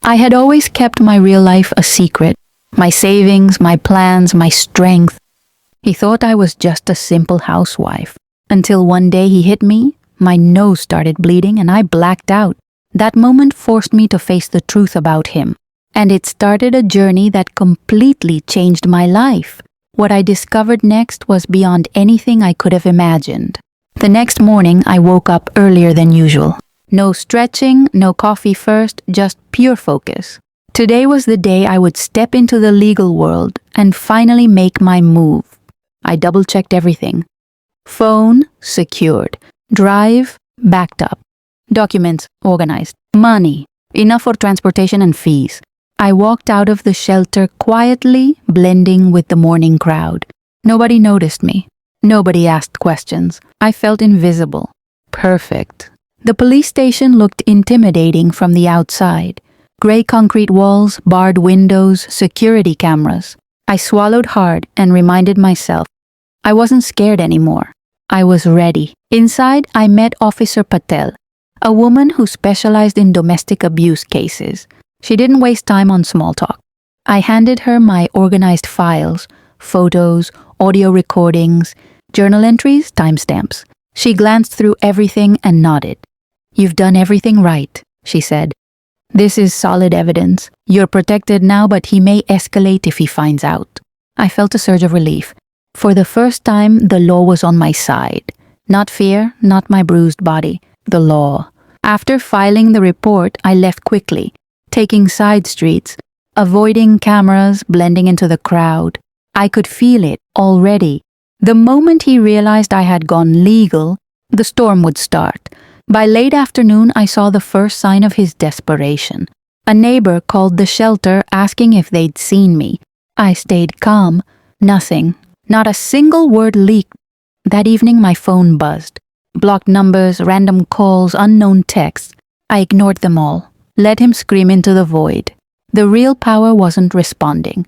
I had always kept my real life a secret. My savings, my plans, my strength. He thought I was just a simple housewife. Until one day he hit me, my nose started bleeding and I blacked out. That moment forced me to face the truth about him. And it started a journey that completely changed my life. What I discovered next was beyond anything I could have imagined. The next morning, I woke up earlier than usual. No stretching, no coffee first, just pure focus. Today was the day I would step into the legal world and finally make my move. I double-checked everything. Phone, secured. Drive, backed up. Documents, organized. Money, enough for transportation and fees. I walked out of the shelter quietly, blending with the morning crowd. Nobody noticed me. Nobody asked questions. I felt invisible. Perfect. The police station looked intimidating from the outside. Gray concrete walls, barred windows, security cameras. I swallowed hard and reminded myself, I wasn't scared anymore. I was ready. Inside, I met Officer Patel, a woman who specialized in domestic abuse cases. She didn't waste time on small talk. I handed her my organized files, photos, audio recordings, journal entries, timestamps. She glanced through everything and nodded. "You've done everything right," she said. "This is solid evidence. You're protected now, but he may escalate if he finds out." I felt a surge of relief. For the first time, the law was on my side. Not fear, not my bruised body. The law. After filing the report, I left quickly, taking side streets, avoiding cameras, blending into the crowd. I could feel it already. The moment he realized I had gone legal, the storm would start. By late afternoon, I saw the first sign of his desperation. A neighbor called the shelter asking if they'd seen me. I stayed calm. Nothing. Not a single word leaked. That evening, my phone buzzed. Blocked numbers, random calls, unknown texts. I ignored them all. Let him scream into the void. The real power wasn't responding.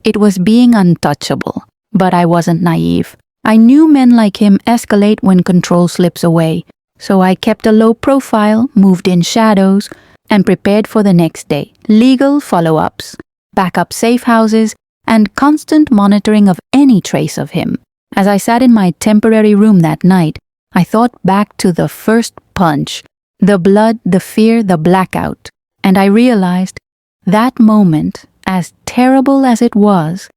It was being untouchable. But I wasn't naive. I knew men like him escalate when control slips away. So I kept a low profile, moved in shadows, and prepared for the next day. Legal follow-ups, backup safe houses, and constant monitoring of any trace of him. As I sat in my temporary room that night, I thought back to the first punch, the blood, the fear, the blackout, and I realized that moment, as terrible as it was,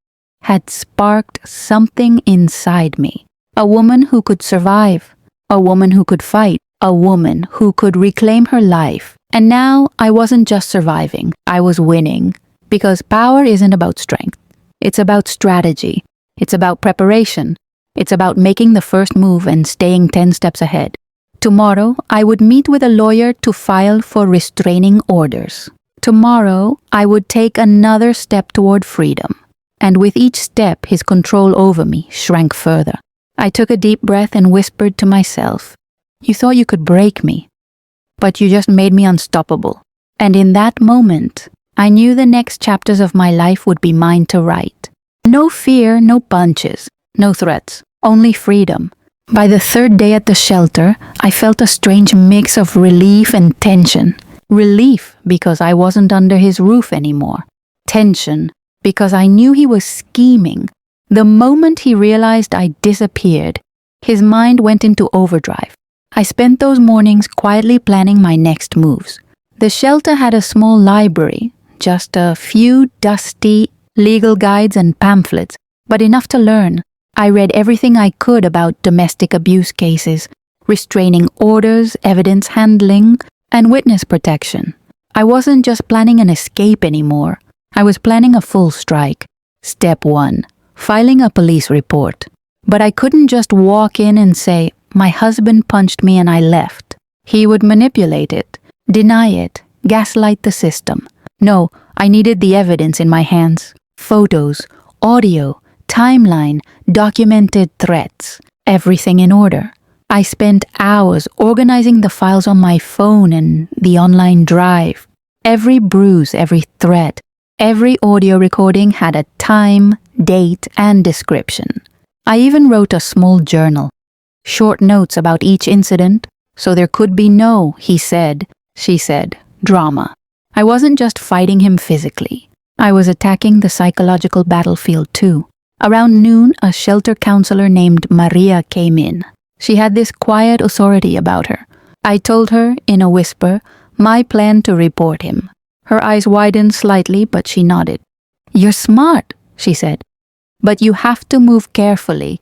had sparked something inside me. A woman who could survive, a woman who could fight, a woman who could reclaim her life. And now I wasn't just surviving, I was winning. Because power isn't about strength. It's about strategy. It's about preparation. It's about making the first move and staying 10 steps ahead. Tomorrow, I would meet with a lawyer to file for restraining orders. Tomorrow, I would take another step toward freedom. And with each step, his control over me shrank further. I took a deep breath and whispered to myself, "You thought you could break me, but you just made me unstoppable." And in that moment, I knew the next chapters of my life would be mine to write. No fear, no punches, no threats, only freedom. By the third day at the shelter, I felt a strange mix of relief and tension. Relief because I wasn't under his roof anymore. Tension because I knew he was scheming. The moment he realized I disappeared, his mind went into overdrive. I spent those mornings quietly planning my next moves. The shelter had a small library, just a few dusty legal guides and pamphlets, but enough to learn. I read everything I could about domestic abuse cases, restraining orders, evidence handling, and witness protection. I wasn't just planning an escape anymore. I was planning a full strike. Step 1. Filing a police report. But I couldn't just walk in and say, "My husband punched me and I left." He would manipulate it, deny it, gaslight the system. No, I needed the evidence in my hands. Photos, audio, timeline, documented threats, everything in order. I spent hours organizing the files on my phone and the online drive. Every bruise, every threat, every audio recording had a time, date, and description. I even wrote a small journal, short notes about each incident, so there could be no he said, she said, drama. I wasn't just fighting him physically. I was attacking the psychological battlefield too. Around noon, a shelter counselor named Maria came in. She had this quiet authority about her. I told her, in a whisper, my plan to report him. Her eyes widened slightly, but she nodded. "You're smart," she said. "But you have to move carefully.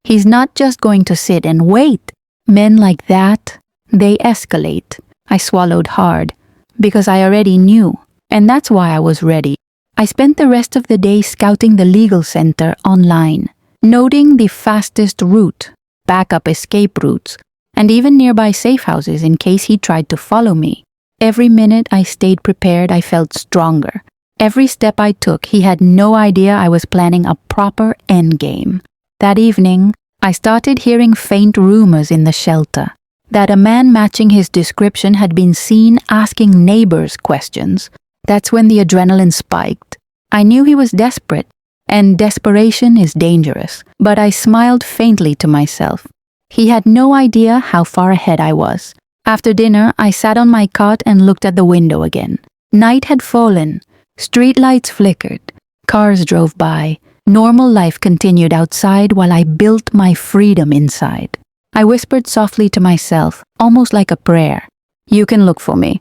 He's not just going to sit and wait. Men like that, they escalate." I swallowed hard, because I already knew, and that's why I was ready. I spent the rest of the day scouting the legal center online, noting the fastest route, backup escape routes, and even nearby safe houses in case he tried to follow me. Every minute I stayed prepared, I felt stronger. Every step I took, he had no idea I was planning a proper endgame. That evening, I started hearing faint rumors in the shelter that a man matching his description had been seen asking neighbors questions. That's when the adrenaline spiked. I knew he was desperate, and desperation is dangerous, but I smiled faintly to myself. He had no idea how far ahead I was. After dinner, I sat on my cot and looked at the window again. Night had fallen. Streetlights flickered. Cars drove by. Normal life continued outside while I built my freedom inside. I whispered softly to myself, almost like a prayer. "You can look for me.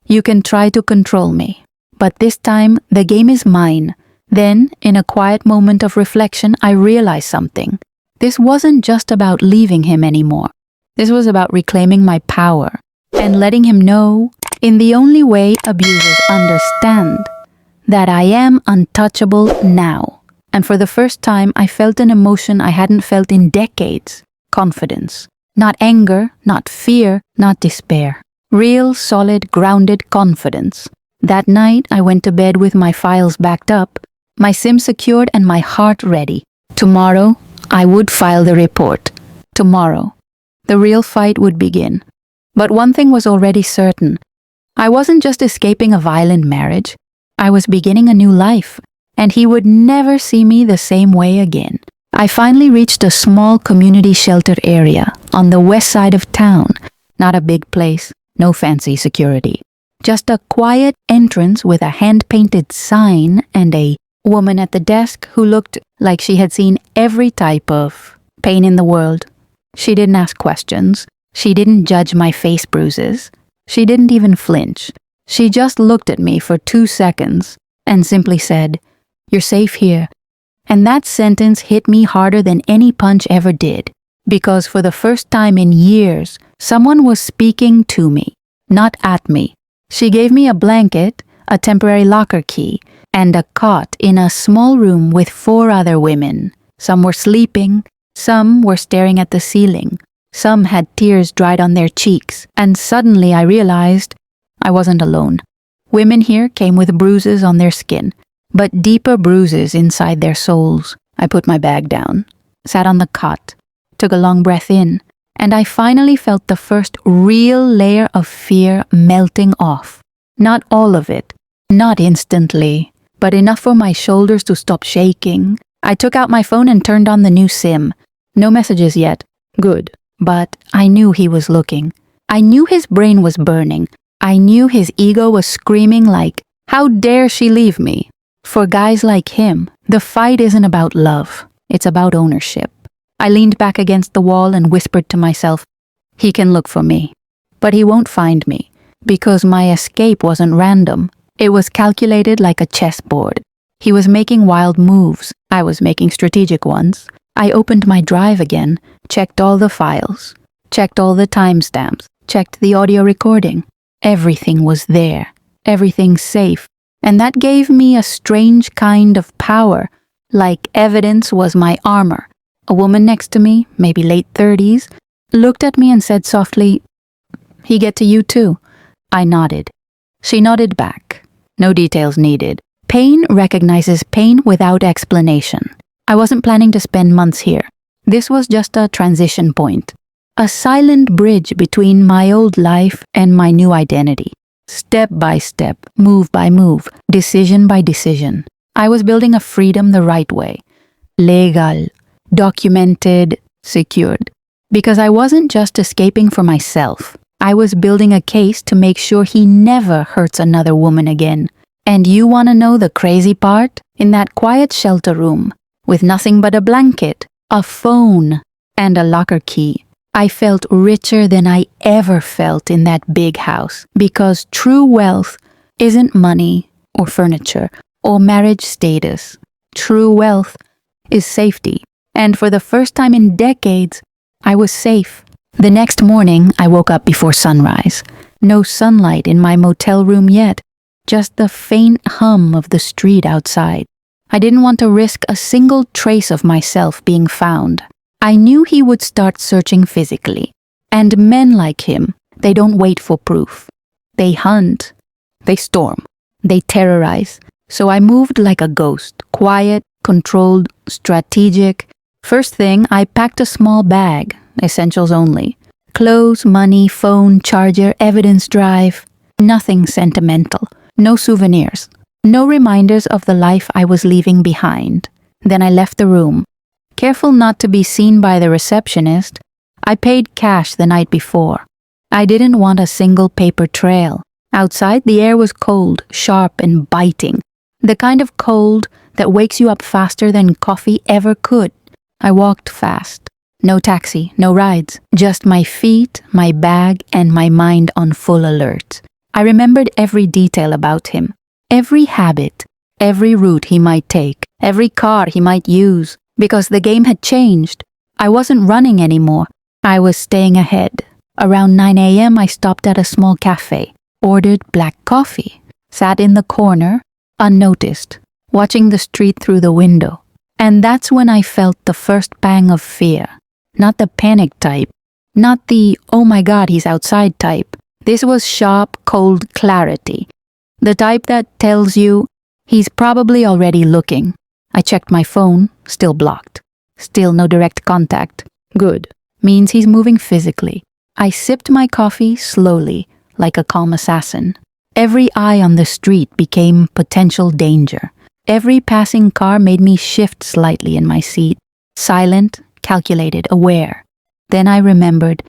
You can try to control me. But this time, the game is mine." Then, in a quiet moment of reflection, I realized something. This wasn't just about leaving him anymore. This was about reclaiming my power and letting him know, in the only way abusers understand, that I am untouchable now. And for the first time, I felt an emotion I hadn't felt in decades. Confidence. Not anger, not fear, not despair. Real, solid, grounded confidence. That night, I went to bed with my files backed up, my SIM secured, and my heart ready. Tomorrow, I would file the report. Tomorrow, the real fight would begin. But one thing was already certain. I wasn't just escaping a violent marriage. I was beginning a new life, and he would never see me the same way again. I finally reached a small community shelter area on the west side of town. Not a big place, no fancy security. Just a quiet entrance with a hand-painted sign and a woman at the desk who looked like she had seen every type of pain in the world. She didn't ask questions. She didn't judge my face bruises. She didn't even flinch. She just looked at me for 2 seconds and simply said, "You're safe here." And that sentence hit me harder than any punch ever did, because for the first time in years, someone was speaking to me, not at me. She gave me a blanket, a temporary locker key, and a cot in a small room with 4 other women. Some were sleeping, some were staring at the ceiling, some had tears dried on their cheeks, and suddenly I realized I wasn't alone. Women here came with bruises on their skin, but deeper bruises inside their souls. I put my bag down, sat on the cot, took a long breath in, and I finally felt the first real layer of fear melting off. Not all of it, not instantly, but enough for my shoulders to stop shaking. I took out my phone and turned on the new SIM. No messages yet. Good. But I knew he was looking. I knew his brain was burning. I knew his ego was screaming like, "How dare she leave me?" For guys like him, the fight isn't about love. It's about ownership. I leaned back against the wall and whispered to myself, "He can look for me, but he won't find me, because my escape wasn't random. It was calculated like a chessboard. He was making wild moves. I was making strategic ones. I opened my drive again, checked all the files, checked all the timestamps, checked the audio recording. Everything was there. Everything safe. And that gave me a strange kind of power, like evidence was my armor. A woman next to me, maybe late 30s, looked at me and said softly, "He get to you too?" I nodded. She nodded back. No details needed. Pain recognizes pain without explanation. I wasn't planning to spend months here. This was just a transition point. A silent bridge between my old life and my new identity. Step by step, move by move, decision by decision. I was building a freedom the right way. Legal, documented, secured. Because I wasn't just escaping for myself. I was building a case to make sure he never hurts another woman again. And you want to know the crazy part? In that quiet shelter room, with nothing but a blanket, a phone, and a locker key, I felt richer than I ever felt in that big house, because true wealth isn't money or furniture or marriage status. True wealth is safety, and for the first time in decades, I was safe. The next morning, I woke up before sunrise. No sunlight in my motel room yet, just the faint hum of the street outside. I didn't want to risk a single trace of myself being found. I knew he would start searching physically. And men like him, they don't wait for proof. They hunt. They storm. They terrorize. So I moved like a ghost, quiet, controlled, strategic. First thing, I packed a small bag, essentials only. Clothes, money, phone, charger, evidence drive. Nothing sentimental. No souvenirs. No reminders of the life I was leaving behind. Then I left the room. Careful not to be seen by the receptionist, I paid cash the night before. I didn't want a single paper trail. Outside, the air was cold, sharp, and biting. The kind of cold that wakes you up faster than coffee ever could. I walked fast. No taxi, no rides. Just my feet, my bag, and my mind on full alert. I remembered every detail about him. Every habit, every route he might take, every car he might use. Because the game had changed. I wasn't running anymore. I was staying ahead. Around 9 a.m. I stopped at a small cafe, ordered black coffee, sat in the corner, unnoticed, watching the street through the window. And that's when I felt the first pang of fear. Not the panic type. Not the, oh my God, he's outside type. This was sharp, cold clarity. The type that tells you, he's probably already looking. I checked my phone, still blocked. Still no direct contact. Good. Means he's moving physically. I sipped my coffee slowly, like a calm assassin. Every eye on the street became potential danger. Every passing car made me shift slightly in my seat. Silent, calculated, aware. Then I remembered.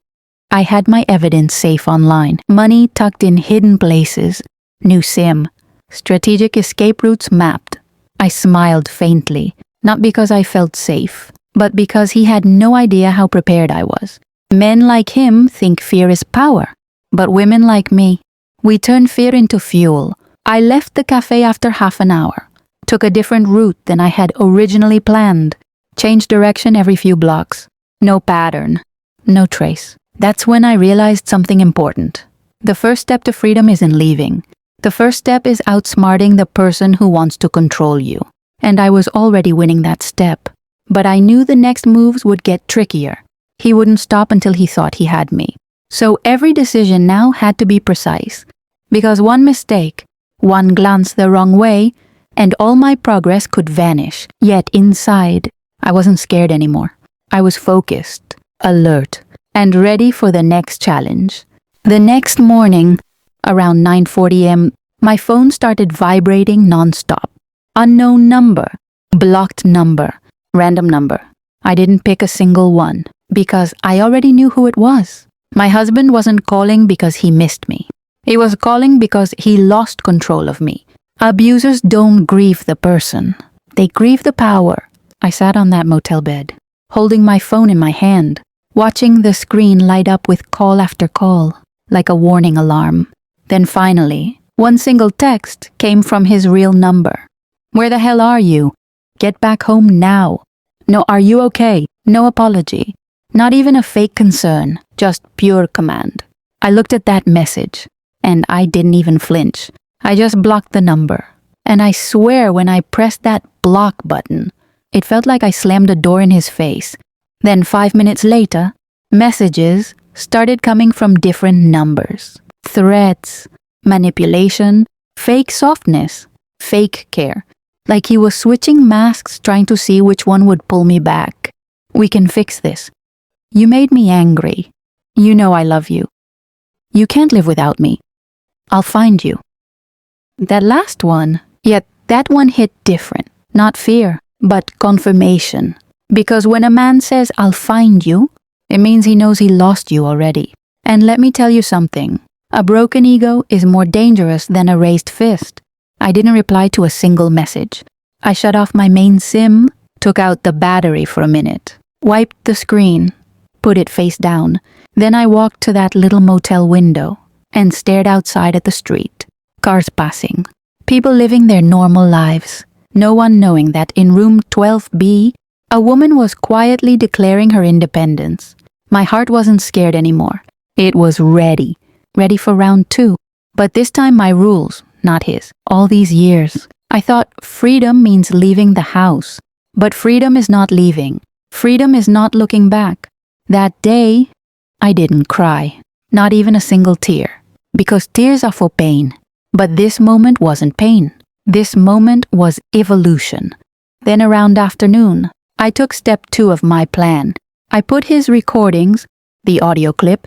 I had my evidence safe online. Money tucked in hidden places. New SIM. Strategic escape routes mapped. I smiled faintly, not because I felt safe, but because he had no idea how prepared I was. Men like him think fear is power, but women like me, we turn fear into fuel. I left the cafe after half an hour, took a different route than I had originally planned, changed direction every few blocks. No pattern, no trace. That's when I realized something important. The first step to freedom isn't leaving. The first step is outsmarting the person who wants to control you. And I was already winning that step. But I knew the next moves would get trickier. He wouldn't stop until he thought he had me. So every decision now had to be precise. Because one mistake, one glance the wrong way, and all my progress could vanish. Yet inside, I wasn't scared anymore. I was focused, alert, and ready for the next challenge. The next morning, around 9:40 a.m., my phone started vibrating nonstop. Unknown number, blocked number, random number. I didn't pick a single one because I already knew who it was. My husband wasn't calling because he missed me. He was calling because he lost control of me. Abusers don't grieve the person. They grieve the power. I sat on that motel bed, holding my phone in my hand, watching the screen light up with call after call, like a warning alarm. Then finally, one single text came from his real number. Where the hell are you? Get back home now. No, are you okay? No apology. Not even a fake concern, just pure command. I looked at that message, and I didn't even flinch. I just blocked the number. And I swear when I pressed that block button, it felt like I slammed a door in his face. Then 5 minutes later, messages started coming from different numbers. Threats, manipulation, fake softness, fake care. Like he was switching masks trying to see which one would pull me back. We can fix this. You made me angry. You know I love you. You can't live without me. I'll find you. That last one, yet that one hit different. Not fear, but confirmation. Because when a man says, I'll find you, it means he knows he lost you already. And let me tell you something. A broken ego is more dangerous than a raised fist. I didn't reply to a single message. I shut off my main SIM, took out the battery for a minute, wiped the screen, put it face down. Then I walked to that little motel window and stared outside at the street. Cars passing. People living their normal lives. No one knowing that in room 12B, a woman was quietly declaring her independence. My heart wasn't scared anymore. It was ready. Ready for round 2. But this time my rules, not his. All these years, I thought freedom means leaving the house. But freedom is not leaving. Freedom is not looking back. That day, I didn't cry. Not even a single tear. Because tears are for pain. But this moment wasn't pain. This moment was evolution. Then around afternoon, I took step 2 of my plan. I put his recordings, the audio clip,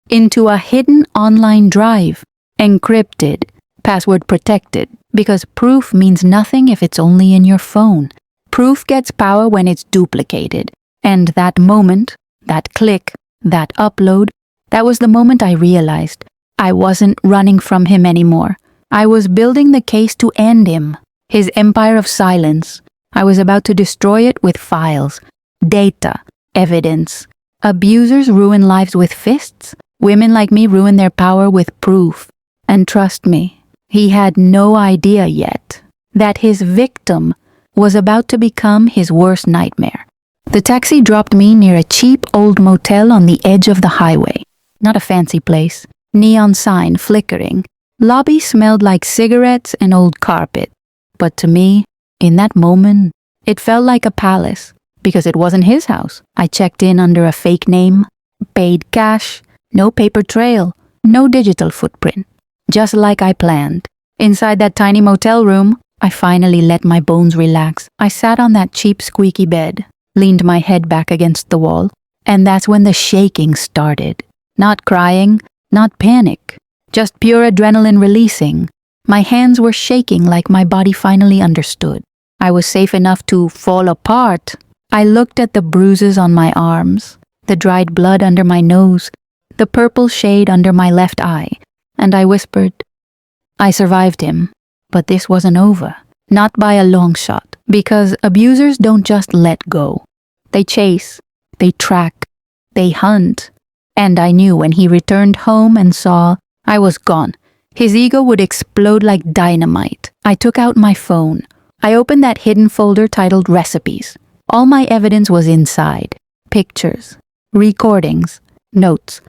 into a hidden online drive, encrypted, password protected, because proof means nothing if it's only in your phone. Proof gets power when it's duplicated. And that moment, that click, that upload, that was the moment I realized I wasn't running from him anymore. I was building the case to end him, his empire of silence. I was about to destroy it with files, data, evidence. Abusers ruin lives with fists. Women like me ruin their power with proof. And trust me, he had no idea yet that his victim was about to become his worst nightmare. The taxi dropped me near a cheap old motel on the edge of the highway. Not a fancy place. Neon sign flickering. Lobby smelled like cigarettes and old carpet. But to me, in that moment, it felt like a palace. Because it wasn't his house. I checked in under a fake name, paid cash, no paper trail, no digital footprint. Just like I planned. Inside that tiny motel room, I finally let my bones relax. I sat on that cheap squeaky bed, leaned my head back against the wall, and that's when the shaking started. Not crying, not panic, just pure adrenaline releasing. My hands were shaking like my body finally understood. I was safe enough to fall apart. I looked at the bruises on my arms, the dried blood under my nose, the purple shade under my left eye, and I whispered, I survived him, but this wasn't over. Not by a long shot, because abusers don't just let go. They chase, they track, they hunt. And I knew when he returned home and saw I was gone, his ego would explode like dynamite. I took out my phone. I opened that hidden folder titled Recipes. All my evidence was inside. Pictures, recordings, notes,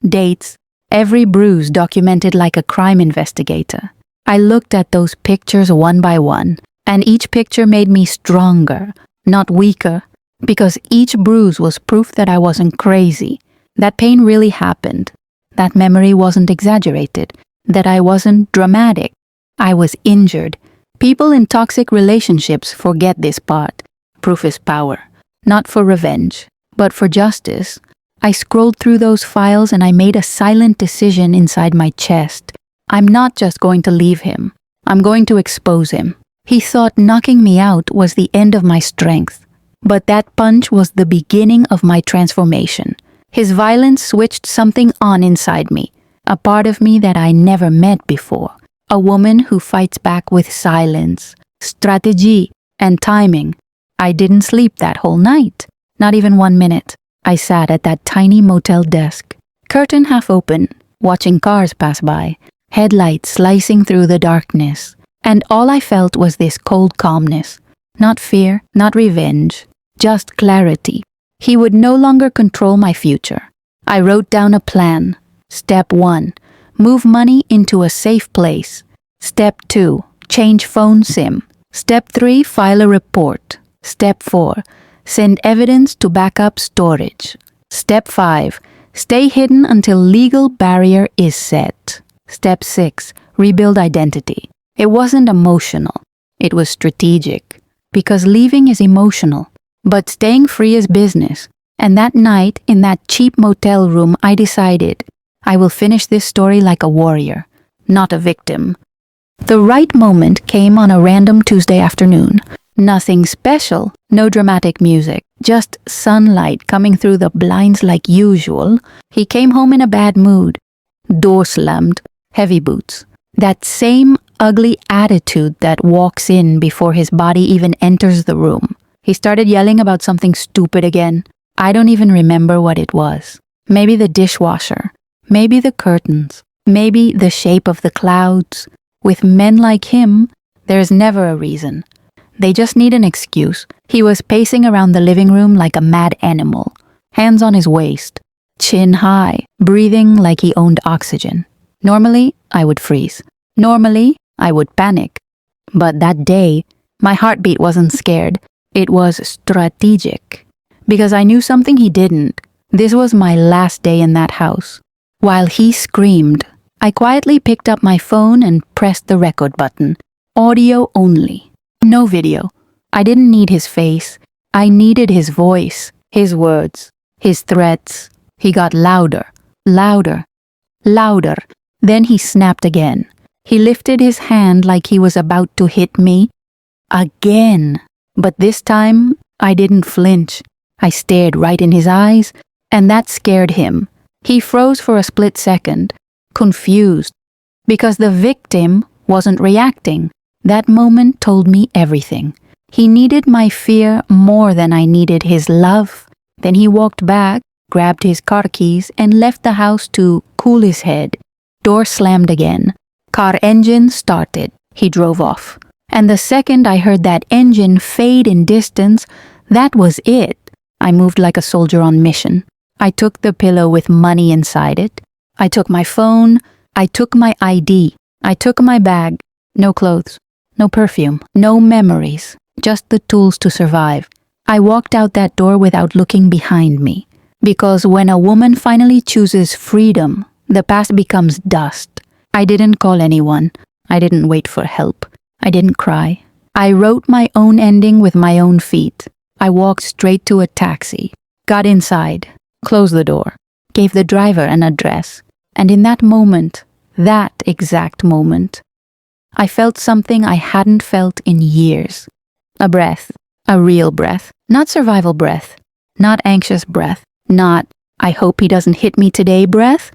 dates, every bruise documented like a crime investigator. I looked at those pictures one by one, and each picture made me stronger, not weaker, because each bruise was proof that I wasn't crazy, that pain really happened, that memory wasn't exaggerated, that I wasn't dramatic. I was injured. People in toxic relationships forget this part. Proof is power, not for revenge, but for justice. I scrolled through those files and I made a silent decision inside my chest. I'm not just going to leave him. I'm going to expose him. He thought knocking me out was the end of my strength. But that punch was the beginning of my transformation. His violence switched something on inside me, a part of me that I never met before. A woman who fights back with silence, strategy, and timing. I didn't sleep that whole night, not even 1 minute. I sat at that tiny motel desk, curtain half open, watching cars pass by, headlights slicing through the darkness, and all I felt was this cold calmness. Not fear, not revenge, just clarity. He would no longer control my future. I wrote down a plan. Step 1, move money into a safe place. Step 2, change phone SIM. Step 3, file a report. Step 4, send evidence to backup storage. Step 5, stay hidden until legal barrier is set. Step 6, rebuild identity. It wasn't emotional. It was strategic. Because leaving is emotional. But staying free is business. And that night, in that cheap motel room, I decided I will finish this story like a warrior, not a victim. The right moment came on a random Tuesday afternoon. Nothing special, no dramatic music, just sunlight coming through the blinds like usual. He came home in a bad mood. Door slammed, heavy boots. That same ugly attitude that walks in before his body even enters the room. He started yelling about something stupid again. I don't even remember what it was. Maybe the dishwasher. Maybe the curtains. Maybe the shape of the clouds. With men like him, there's never a reason. They just need an excuse. He was pacing around the living room like a mad animal. Hands on his waist. Chin high. Breathing like he owned oxygen. Normally, I would freeze. Normally, I would panic. But that day, my heartbeat wasn't scared. It was strategic. Because I knew something he didn't. This was my last day in that house. While he screamed, I quietly picked up my phone and pressed the record button. Audio only. No video. I didn't need his face. I needed his voice, his words, his threats. He got louder, louder, louder. Then he snapped again. He lifted his hand like he was about to hit me. Again. But this time, I didn't flinch. I stared right in his eyes, and that scared him. He froze for a split second, confused, because the victim wasn't reacting. That moment told me everything. He needed my fear more than I needed his love. Then he walked back, grabbed his car keys, and left the house to cool his head. Door slammed again. Car engine started. He drove off. And the second I heard that engine fade in distance, that was it. I moved like a soldier on mission. I took the pillow with money inside it. I took my phone. I took my ID. I took my bag. No clothes. No perfume. No memories. Just the tools to survive. I walked out that door without looking behind me. Because when a woman finally chooses freedom, the past becomes dust. I didn't call anyone. I didn't wait for help. I didn't cry. I wrote my own ending with my own feet. I walked straight to a taxi, got inside, closed the door, gave the driver an address, and in that moment, that exact moment, I felt something I hadn't felt in years. A breath, a real breath, not survival breath, not anxious breath, not I hope he doesn't hit me today breath,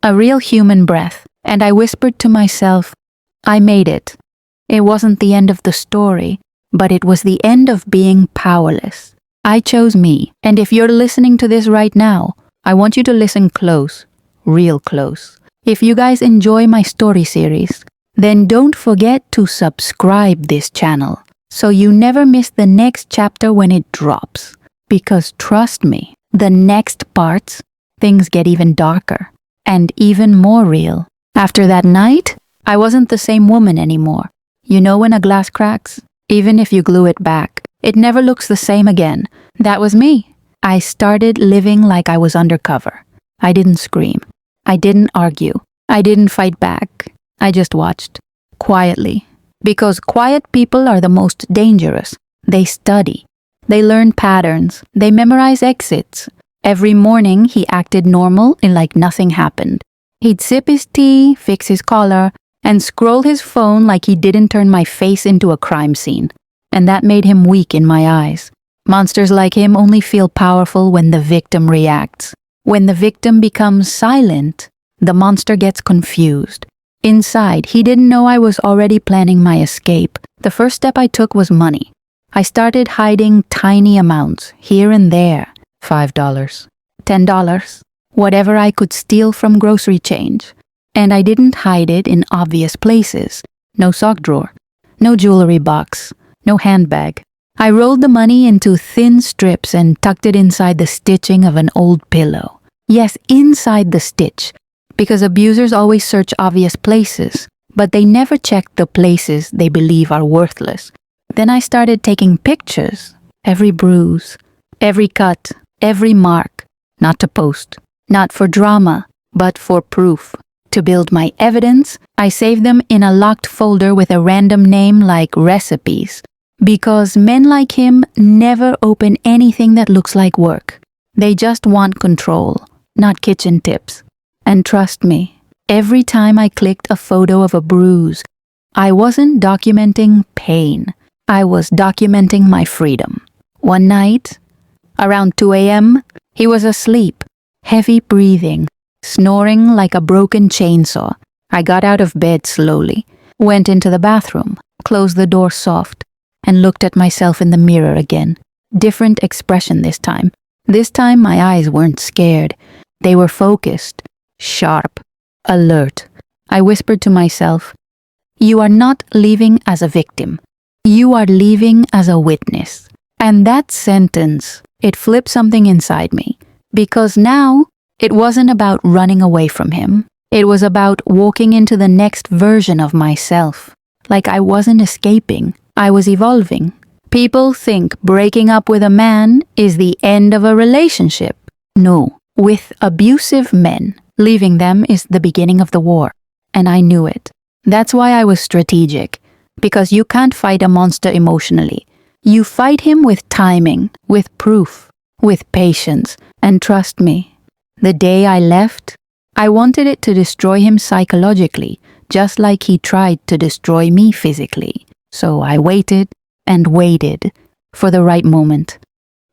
a real human breath. And I whispered to myself, I made it. It wasn't the end of the story, but it was the end of being powerless. I chose me, and if you're listening to this right now, I want you to listen close, real close. If you guys enjoy my story series, then don't forget to subscribe this channel so you never miss the next chapter when it drops. Because trust me, the next parts, things get even darker and even more real. After that night, I wasn't the same woman anymore. You know when a glass cracks? Even if you glue it back, it never looks the same again. That was me. I started living like I was undercover. I didn't scream. I didn't argue. I didn't fight back. I just watched. Quietly. Because quiet people are the most dangerous. They study. They learn patterns. They memorize exits. Every morning he acted normal and like nothing happened. He'd sip his tea, fix his collar, and scroll his phone like he didn't turn my face into a crime scene. And that made him weak in my eyes. Monsters like him only feel powerful when the victim reacts. When the victim becomes silent, the monster gets confused. Inside, he didn't know I was already planning my escape. The first step I took was money. I started hiding tiny amounts, here and there. $5, $10. Whatever I could steal from grocery change. And I didn't hide it in obvious places. No sock drawer, no jewelry box, no handbag. I rolled the money into thin strips and tucked it inside the stitching of an old pillow. Yes, inside the stitch, because abusers always search obvious places, but they never check the places they believe are worthless. Then I started taking pictures, every bruise, every cut, every mark, not to post. Not for drama, but for proof. To build my evidence, I saved them in a locked folder with a random name like recipes. Because men like him never open anything that looks like work. They just want control, not kitchen tips. And trust me, every time I clicked a photo of a bruise, I wasn't documenting pain. I was documenting my freedom. One night, Around 2 a.m., he was asleep, heavy breathing, snoring like a broken chainsaw. I got out of bed slowly, went into the bathroom, closed the door soft, and looked at myself in the mirror again. Different expression this time. This time my eyes weren't scared. They were focused, sharp, alert. I whispered to myself, "You are not leaving as a victim. You are leaving as a witness." And that sentence, it flipped something inside me. Because now, it wasn't about running away from him. It was about walking into the next version of myself. Like I wasn't escaping. I was evolving. People think breaking up with a man is the end of a relationship. No, with abusive men, leaving them is the beginning of the war. And I knew it. That's why I was strategic. Because you can't fight a monster emotionally. You fight him with timing, with proof, with patience, and trust me, the day I left, I wanted it to destroy him psychologically, just like he tried to destroy me physically. So I waited and waited for the right moment.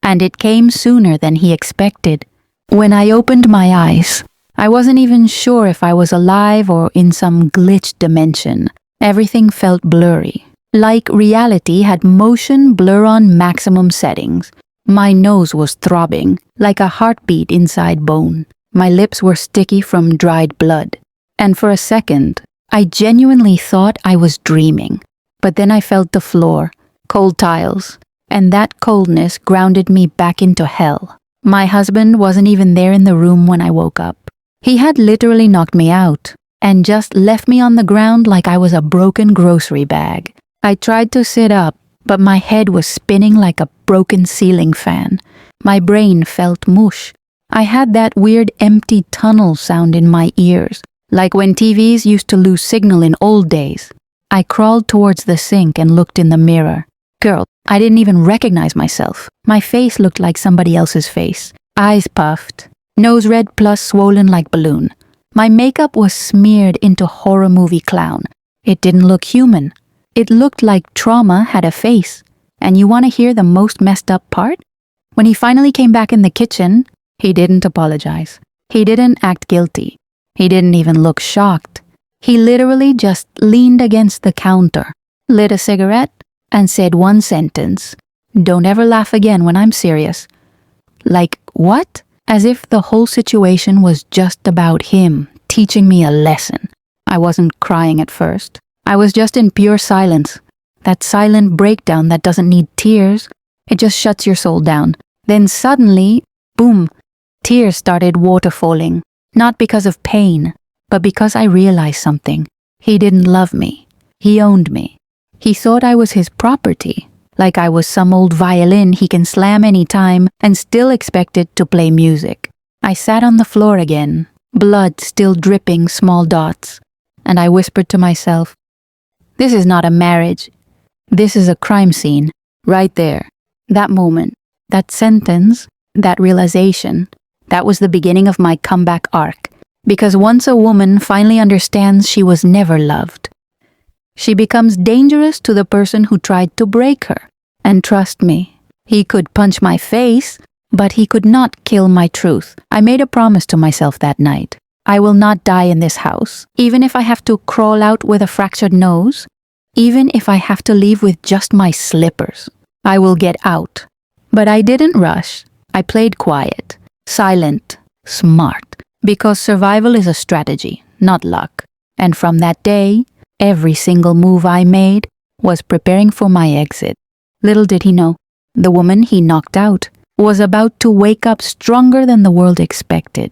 And it came sooner than he expected. When I opened my eyes, I wasn't even sure if I was alive or in some glitched dimension. Everything felt blurry, like reality had motion blur on maximum settings. My nose was throbbing, like a heartbeat inside bone. My lips were sticky from dried blood. And for a second, I genuinely thought I was dreaming. But then I felt the floor, cold tiles, and that coldness grounded me back into hell. My husband wasn't even there in the room when I woke up. He had literally knocked me out and just left me on the ground like I was a broken grocery bag. I tried to sit up, but my head was spinning like a broken ceiling fan. My brain felt mush. I had that weird empty tunnel sound in my ears, like when TVs used to lose signal in old days. I crawled towards the sink and looked in the mirror. Girl, I didn't even recognize myself. My face looked like somebody else's face. Eyes puffed, nose red plus swollen like balloon. My makeup was smeared into horror movie clown. It didn't look human. It looked like trauma had a face. And you want to hear the most messed up part? When he finally came back in the kitchen, he didn't apologize. He didn't act guilty. He didn't even look shocked. He literally just leaned against the counter, lit a cigarette, and said one sentence, "Don't ever laugh again when I'm serious." Like, what? As if the whole situation was just about him teaching me a lesson. I wasn't crying at first. I was just in pure silence. That silent breakdown that doesn't need tears. It just shuts your soul down. Then suddenly, boom, tears started waterfalling. Not because of pain, but because I realized something. He didn't love me. He owned me. He thought I was his property, like I was some old violin he can slam any time and still expected to play music. I sat on the floor again, blood still dripping small dots, and I whispered to myself, "This is not a marriage. This is a crime scene." Right there. That moment, that sentence, that realization, that was the beginning of my comeback arc. Because once a woman finally understands she was never loved, she becomes dangerous to the person who tried to break her. And trust me, he could punch my face, but he could not kill my truth. I made a promise to myself that night. I will not die in this house, even if I have to crawl out with a fractured nose, even if I have to leave with just my slippers. I will get out. But I didn't rush. I played quiet, silent, smart. Because survival is a strategy, not luck. And from that day, every single move I made was preparing for my exit. Little did he know, the woman he knocked out was about to wake up stronger than the world expected.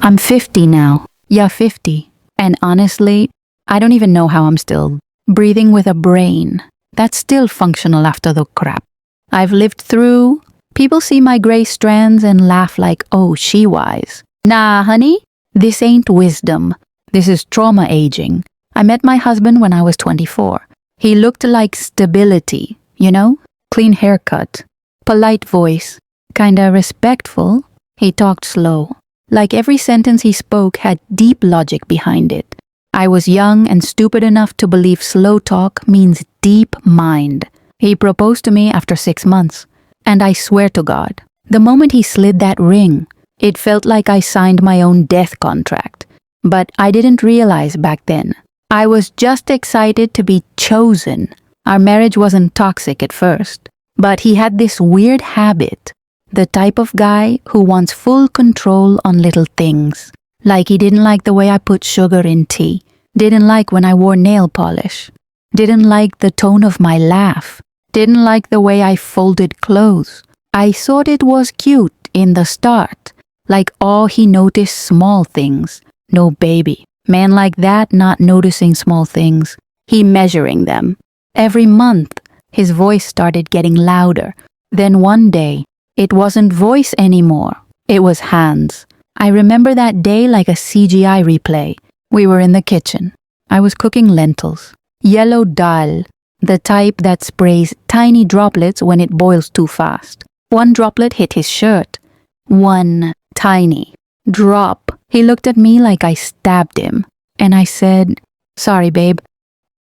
I'm 50 now. Yeah, 50. And honestly, I don't even know how I'm still breathing with a brain that's still functional after the crap I've lived through. People see my gray strands and laugh like, "Oh, she wise." Nah, honey, this ain't wisdom. This is trauma aging. I met my husband when I was 24. He looked like stability, you know? Clean haircut, polite voice, kinda respectful. He talked slow. Like every sentence he spoke had deep logic behind it. I was young and stupid enough to believe slow talk means deep mind. He proposed to me after 6 months. And I swear to God, The moment he slid that ring, it felt like I signed my own death contract. But I didn't realize back then. I was just excited to be chosen. Our marriage wasn't toxic at first, but he had this weird habit. The type of guy who wants full control on little things. Like he didn't like the way I put sugar in tea. Didn't like when I wore nail polish. Didn't like the tone of my laugh. Didn't like the way I folded clothes. I thought it was cute in the start. Like, oh, he noticed small things. No baby. Man like that not noticing small things. He measuring them. Every month, his voice started getting louder. Then one day, it wasn't voice anymore. It was hands. I remember that day like a CGI replay. We were in the kitchen. I was cooking lentils. Yellow dal, the type that sprays tiny droplets when it boils too fast. One droplet hit his shirt. One tiny drop. He looked at me like I stabbed him. And I said, "Sorry, babe."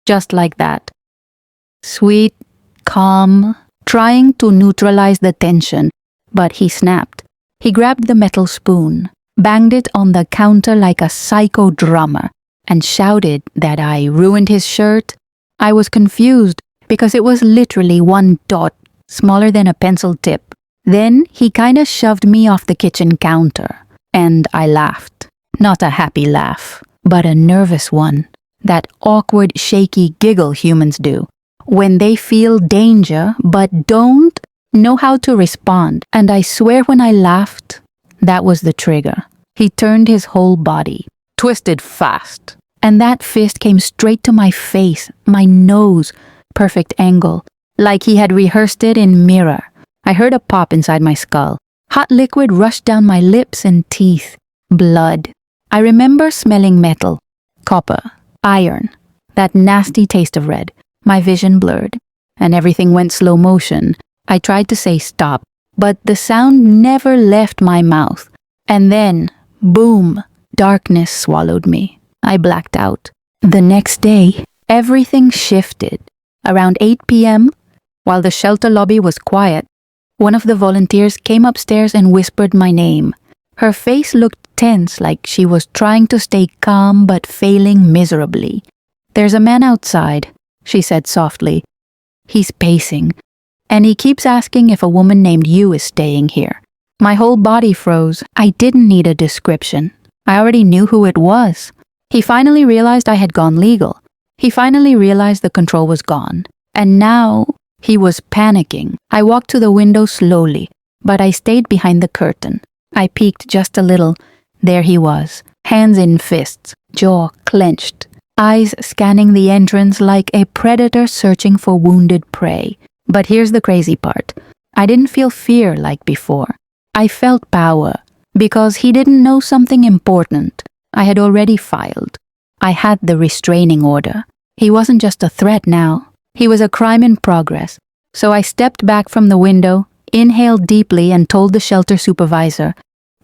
Just like that. Sweet, calm, trying to neutralize the tension. But he snapped. He grabbed the metal spoon, banged it on the counter like a psycho drummer, and shouted that I ruined his shirt. I was confused because it was literally one dot, smaller than a pencil tip. Then he kinda shoved me off the kitchen counter, and I laughed. Not a happy laugh, but a nervous one. That awkward, shaky giggle humans do when they feel danger but don't know how to respond. And I swear when I laughed, that was the trigger. He turned his whole body, twisted fast, and that fist came straight to my face, my nose, perfect angle, like he had rehearsed it in mirror. I heard a pop inside my skull. Hot liquid rushed down my lips and teeth. Blood. I remember smelling metal, copper, iron, that nasty taste of red. My vision blurred, and everything went slow motion. I tried to say stop, but the sound never left my mouth. And then, boom, darkness swallowed me. I blacked out. The next day, everything shifted. Around 8 p.m., while the shelter lobby was quiet, one of the volunteers came upstairs and whispered my name. Her face looked tense, like she was trying to stay calm but failing miserably. "There's a man outside," she said softly. "He's pacing, and he keeps asking if a woman named you is staying here." My whole body froze. I didn't need a description. I already knew who it was. He finally realized I had gone legal. He finally realized the control was gone. And now he was panicking. I walked to the window slowly, but I stayed behind the curtain. I peeked just a little. There he was, hands in fists, jaw clenched, eyes scanning the entrance like a predator searching for wounded prey. But here's the crazy part. I didn't feel fear like before. I felt power, because he didn't know something important. I had already filed. I had the restraining order. He wasn't just a threat now. He was a crime in progress. So I stepped back from the window, inhaled deeply, and told the shelter supervisor,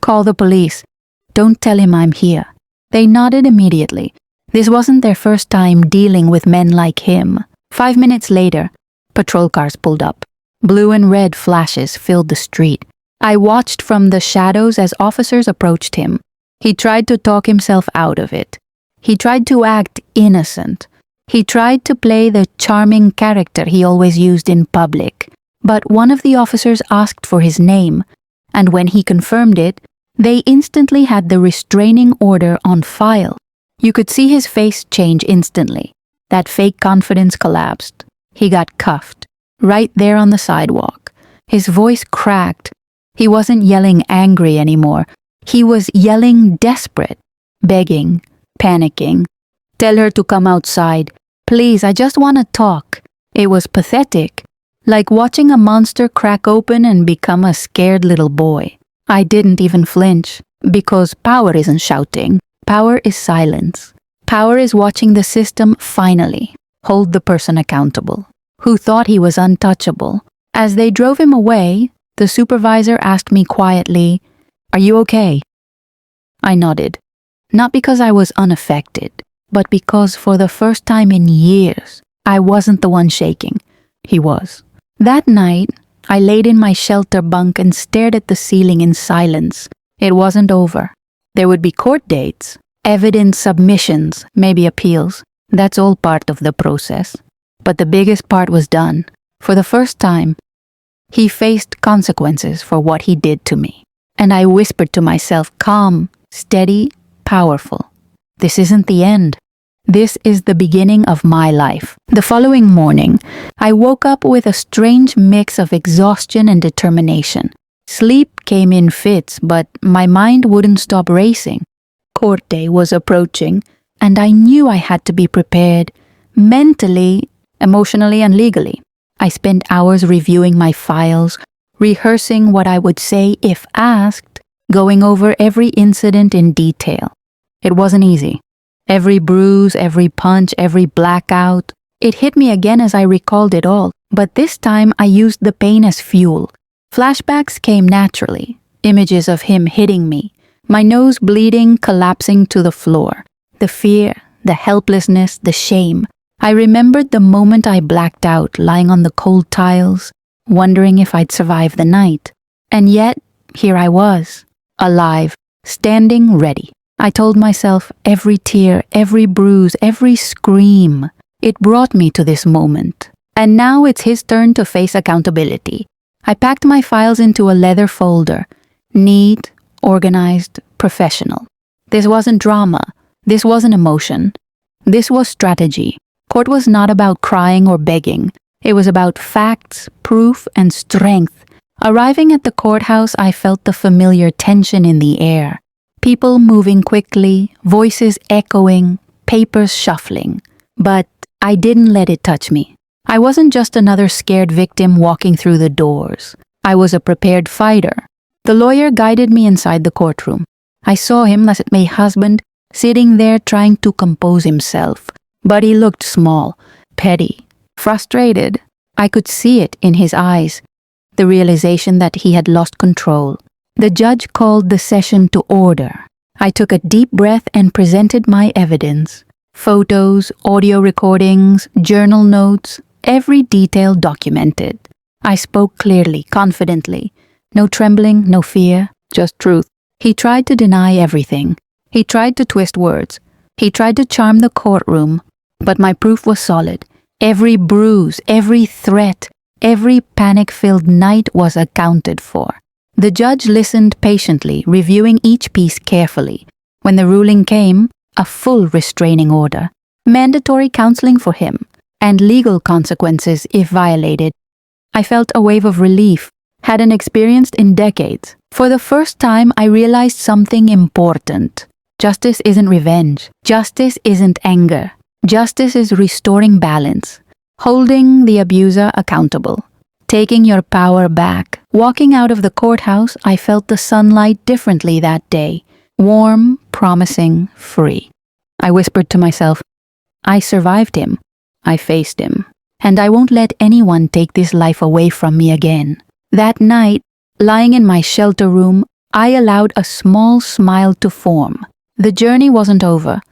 "Call the police. Don't tell him I'm here." They nodded immediately. This wasn't their first time dealing with men like him. 5 minutes later, patrol cars pulled up. Blue and red flashes filled the street. I watched from the shadows as officers approached him. He tried to talk himself out of it. He tried to act innocent. He tried to play the charming character he always used in public. But one of the officers asked for his name, and when he confirmed it, they instantly had the restraining order on file. You could see his face change instantly. That fake confidence collapsed. He got cuffed, right there on the sidewalk. His voice cracked. He wasn't yelling angry anymore. He was yelling desperate, begging, panicking. "Tell her to come outside. Please, I just want to talk." It was pathetic, like watching a monster crack open and become a scared little boy. I didn't even flinch, because power isn't shouting. Power is silence. Power is watching the system finally hold the person accountable, who thought he was untouchable. As they drove him away, the supervisor asked me quietly, "Are you okay?" I nodded, not because I was unaffected, but because for the first time in years, I wasn't the one shaking. He was. That night, I laid in my shelter bunk and stared at the ceiling in silence. It wasn't over. There would be court dates, evidence submissions, maybe appeals. That's all part of the process. But the biggest part was done. For the first time, he faced consequences for what he did to me. And I whispered to myself, calm, steady, powerful. This isn't the end. This is the beginning of my life. The following morning, I woke up with a strange mix of exhaustion and determination. Sleep came in fits, but my mind wouldn't stop racing. Court day was approaching, and I knew I had to be prepared, mentally, emotionally, and legally. I spent hours reviewing my files, rehearsing what I would say if asked, going over every incident in detail. It wasn't easy. Every bruise, every punch, every blackout, it hit me again as I recalled it all, but this time I used the pain as fuel. Flashbacks came naturally, images of him hitting me, my nose bleeding, collapsing to the floor. The fear, the helplessness, the shame. I remembered the moment I blacked out, lying on the cold tiles, wondering if I'd survive the night. And yet, here I was, alive, standing ready. I told myself every tear, every bruise, every scream, it brought me to this moment. And now it's his turn to face accountability. I packed my files into a leather folder, neat, organized, professional. This wasn't drama. This wasn't emotion. This was strategy. Court was not about crying or begging. It was about facts, proof, and strength. Arriving at the courthouse, I felt the familiar tension in the air. People moving quickly, voices echoing, papers shuffling. But I didn't let it touch me. I wasn't just another scared victim walking through the doors. I was a prepared fighter. The lawyer guided me inside the courtroom. I saw him, my husband, sitting there trying to compose himself. But he looked small, petty, frustrated. I could see it in his eyes, the realization that he had lost control. The judge called the session to order. I took a deep breath and presented my evidence. Photos, audio recordings, journal notes, every detail documented. I spoke clearly, confidently. No trembling, no fear, just truth. He tried to deny everything. He tried to twist words. He tried to charm the courtroom. But my proof was solid. Every bruise, every threat, every panic-filled night was accounted for. The judge listened patiently, reviewing each piece carefully. When the ruling came, a full restraining order, mandatory counseling for him, and legal consequences if violated. I felt a wave of relief, hadn't experienced in decades. For the first time, I realized something important. Justice isn't revenge. Justice isn't anger. Justice is restoring balance, holding the abuser accountable, taking your power back. Walking out of the courthouse, I felt the sunlight differently that day. Warm, promising, free. I whispered to myself, I survived him. I faced him. And I won't let anyone take this life away from me again. That night, lying in my shelter room, I allowed a small smile to form. The journey wasn't over.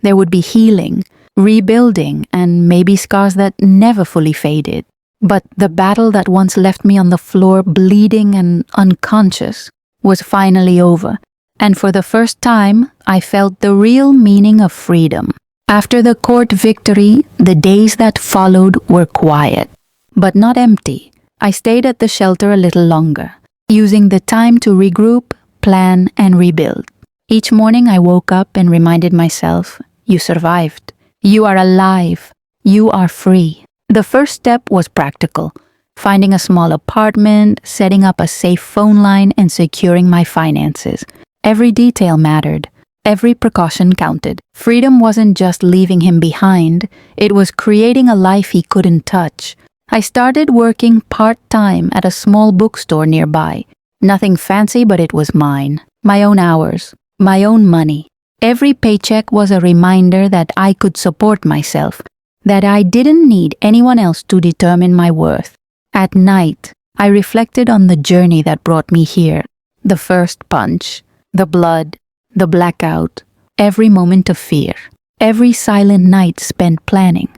There would be healing, rebuilding, and maybe scars that never fully faded. But the battle that once left me on the floor bleeding and unconscious was finally over. And for the first time, I felt the real meaning of freedom. After the court victory, the days that followed were quiet, but not empty. I stayed at the shelter a little longer, using the time to regroup, plan, and rebuild. Each morning I woke up and reminded myself, you survived. You are alive. You are free. The first step was practical, finding a small apartment, setting up a safe phone line, and securing my finances. Every detail mattered. Every precaution counted. Freedom wasn't just leaving him behind, it was creating a life he couldn't touch. I started working part-time at a small bookstore nearby. Nothing fancy, but it was mine. My own hours. My own money. Every paycheck was a reminder that I could support myself, that I didn't need anyone else to determine my worth. At night, I reflected on the journey that brought me here. The first punch, the blood, the blackout, every moment of fear, every silent night spent planning.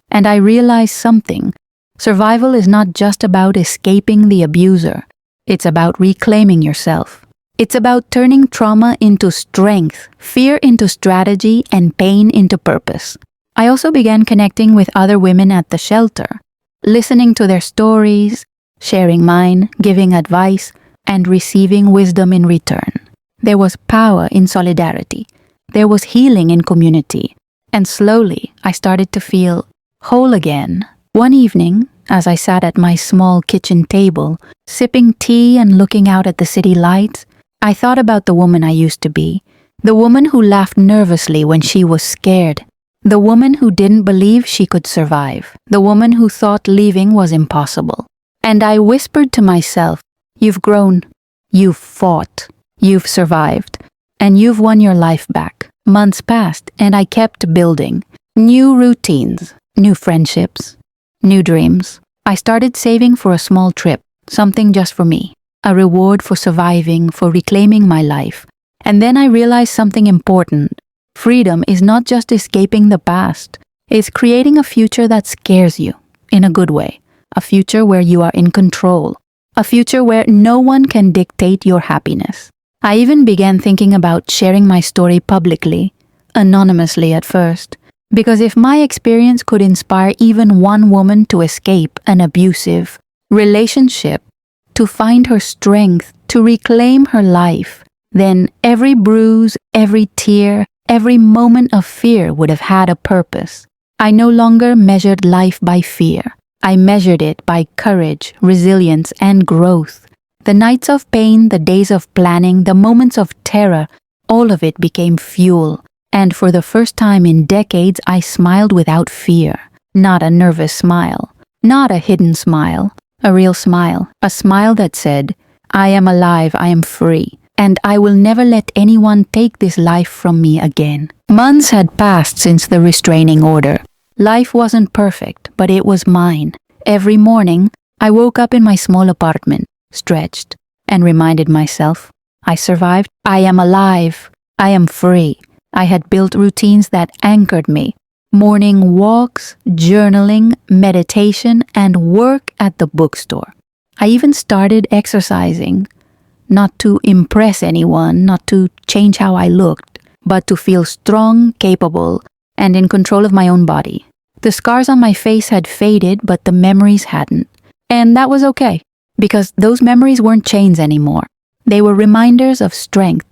And I realized something. Survival is not just about escaping the abuser. It's about reclaiming yourself. It's about turning trauma into strength, fear into strategy, and pain into purpose. I also began connecting with other women at the shelter, listening to their stories, sharing mine, giving advice, and receiving wisdom in return. There was power in solidarity. There was healing in community. And slowly, I started to feel whole again. One evening, as I sat at my small kitchen table, sipping tea and looking out at the city lights, I thought about the woman I used to be. The woman who laughed nervously when she was scared. The woman who didn't believe she could survive. The woman who thought leaving was impossible. And I whispered to myself, "You've grown. You've fought. You've survived. And you've won your life back." Months passed, and I kept building. New routines, new friendships, new dreams. I started saving for a small trip, something just for me, a reward for surviving, for reclaiming my life. And then I realized something important. Freedom is not just escaping the past. It's creating a future that scares you, in a good way. A future where you are in control. A future where no one can dictate your happiness. I even began thinking about sharing my story publicly, anonymously at first. Because if my experience could inspire even one woman to escape an abusive relationship, to find her strength, to reclaim her life, then every bruise, every tear, every moment of fear would have had a purpose. I no longer measured life by fear. I measured it by courage, resilience, and growth. The nights of pain, the days of planning, the moments of terror, all of it became fuel. And for the first time in decades, I smiled without fear. Not a nervous smile. Not a hidden smile. A real smile. A smile that said, "I am alive, I am free. And I will never let anyone take this life from me again." Months had passed since the restraining order. Life wasn't perfect, but it was mine. Every morning, I woke up in my small apartment, stretched, and reminded myself, I survived, I am alive, I am free. I had built routines that anchored me. Morning walks, journaling, meditation, and work at the bookstore. I even started exercising. Not to impress anyone, not to change how I looked, but to feel strong, capable, and in control of my own body. The scars on my face had faded, but the memories hadn't. And that was okay, because those memories weren't chains anymore. They were reminders of strength,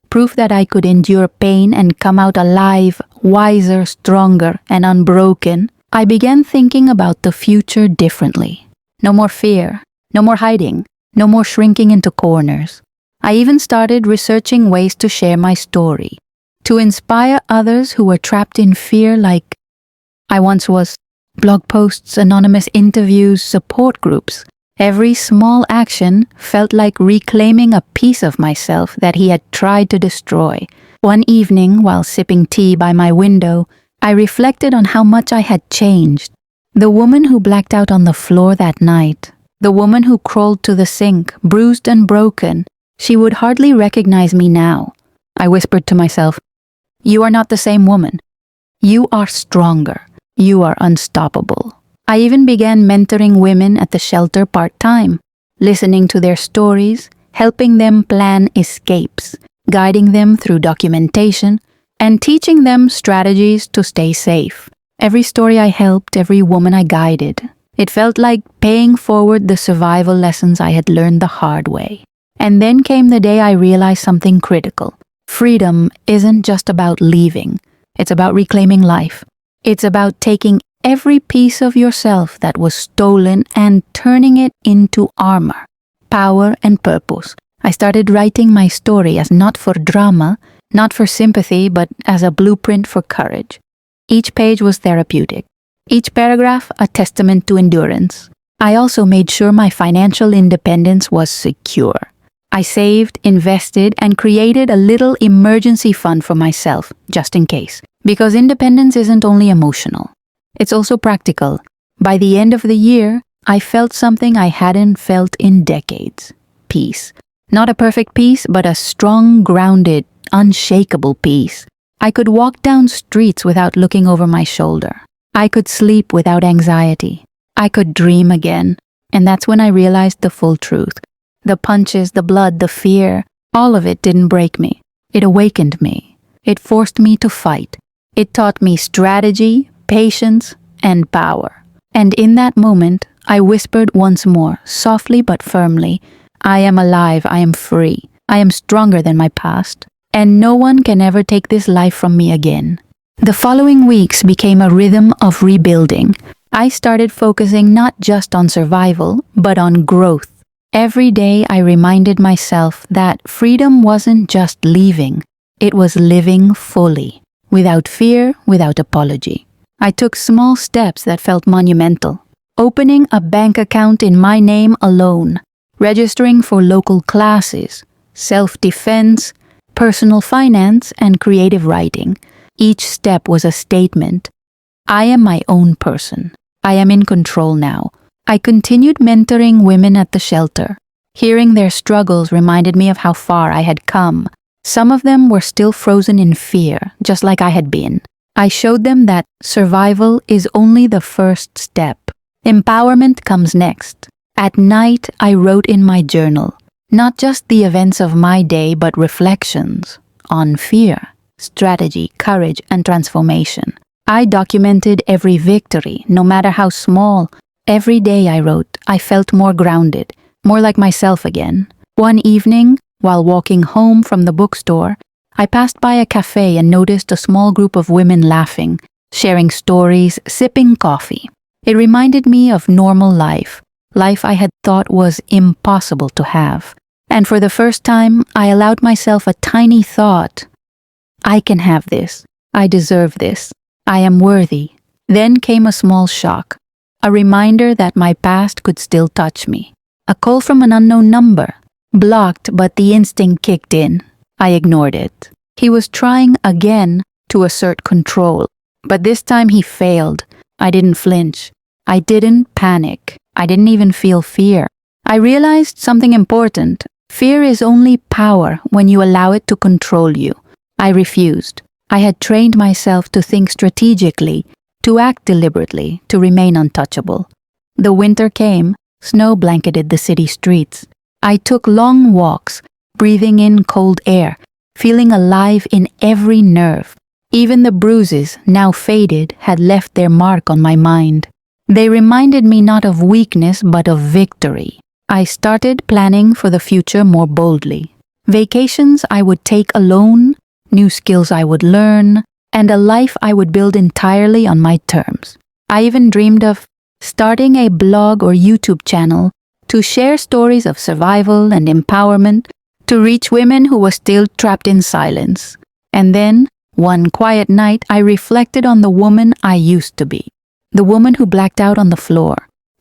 proof that I could endure pain and come out alive, wiser, stronger, and unbroken. I began thinking about the future differently. No more fear, no more hiding, no more shrinking into corners. I even started researching ways to share my story, to inspire others who were trapped in fear like I once was. Blog posts, anonymous interviews, support groups. Every small action felt like reclaiming a piece of myself that he had tried to destroy. One evening, while sipping tea by my window, I reflected on how much I had changed. The woman who blacked out on the floor that night, the woman who crawled to the sink, bruised and broken, she would hardly recognize me now. I whispered to myself, "You are not the same woman. You are stronger. You are unstoppable." I even began mentoring women at the shelter part-time, listening to their stories, helping them plan escapes, guiding them through documentation, and teaching them strategies to stay safe. Every story I helped, every woman I guided, it felt like paying forward the survival lessons I had learned the hard way. And then came the day I realized something critical. Freedom isn't just about leaving. It's about reclaiming life. It's about taking every piece of yourself that was stolen and turning it into armor, power, and purpose. I started writing my story as not for drama, not for sympathy, but as a blueprint for courage. Each page was therapeutic. Each paragraph a testament to endurance. I also made sure my financial independence was secure. I saved, invested, and created a little emergency fund for myself, just in case. Because independence isn't only emotional. It's also practical. By the end of the year, I felt something I hadn't felt in decades. Peace. Not a perfect peace, but a strong, grounded, unshakable peace. I could walk down streets without looking over my shoulder. I could sleep without anxiety. I could dream again. And that's when I realized the full truth. The punches, the blood, the fear, all of it didn't break me. It awakened me. It forced me to fight. It taught me strategy, patience, and power. And in that moment, I whispered once more, softly but firmly, I am alive, I am free, I am stronger than my past, and no one can ever take this life from me again. The following weeks became a rhythm of rebuilding. I started focusing not just on survival, but on growth. Every day I reminded myself that freedom wasn't just leaving, it was living fully, without fear, without apology. I took small steps that felt monumental. Opening a bank account in my name alone, registering for local classes, self-defense, personal finance, and creative writing. Each step was a statement. I am my own person. I am in control now. I continued mentoring women at the shelter. Hearing their struggles reminded me of how far I had come. Some of them were still frozen in fear, just like I had been. I showed them that survival is only the first step. Empowerment comes next. At night, I wrote in my journal, not just the events of my day, but reflections on fear, strategy, courage, and transformation. I documented every victory, no matter how small. Every day I wrote, I felt more grounded, more like myself again. One evening, while walking home from the bookstore, I passed by a cafe and noticed a small group of women laughing, sharing stories, sipping coffee. It reminded me of normal life I had thought was impossible to have. And for the first time, I allowed myself a tiny thought. I can have this. I deserve this. I am worthy. Then came a small shock, a reminder that my past could still touch me. A call from an unknown number. Blocked, but the instinct kicked in. I ignored it. He was trying again to assert control, but this time he failed. I didn't flinch. I didn't panic. I didn't even feel fear. I realized something important. Fear is only power when you allow it to control you. I refused. I had trained myself to think strategically, to act deliberately, to remain untouchable. The winter came, snow blanketed the city streets. I took long walks, breathing in cold air, feeling alive in every nerve. Even the bruises, now faded, had left their mark on my mind. They reminded me not of weakness, but of victory. I started planning for the future more boldly. Vacations I would take alone, new skills I would learn, and a life I would build entirely on my terms. I even dreamed of starting a blog or YouTube channel to share stories of survival and empowerment, to reach women who were still trapped in silence. And then, one quiet night, I reflected on the woman I used to be. The woman who blacked out on the floor.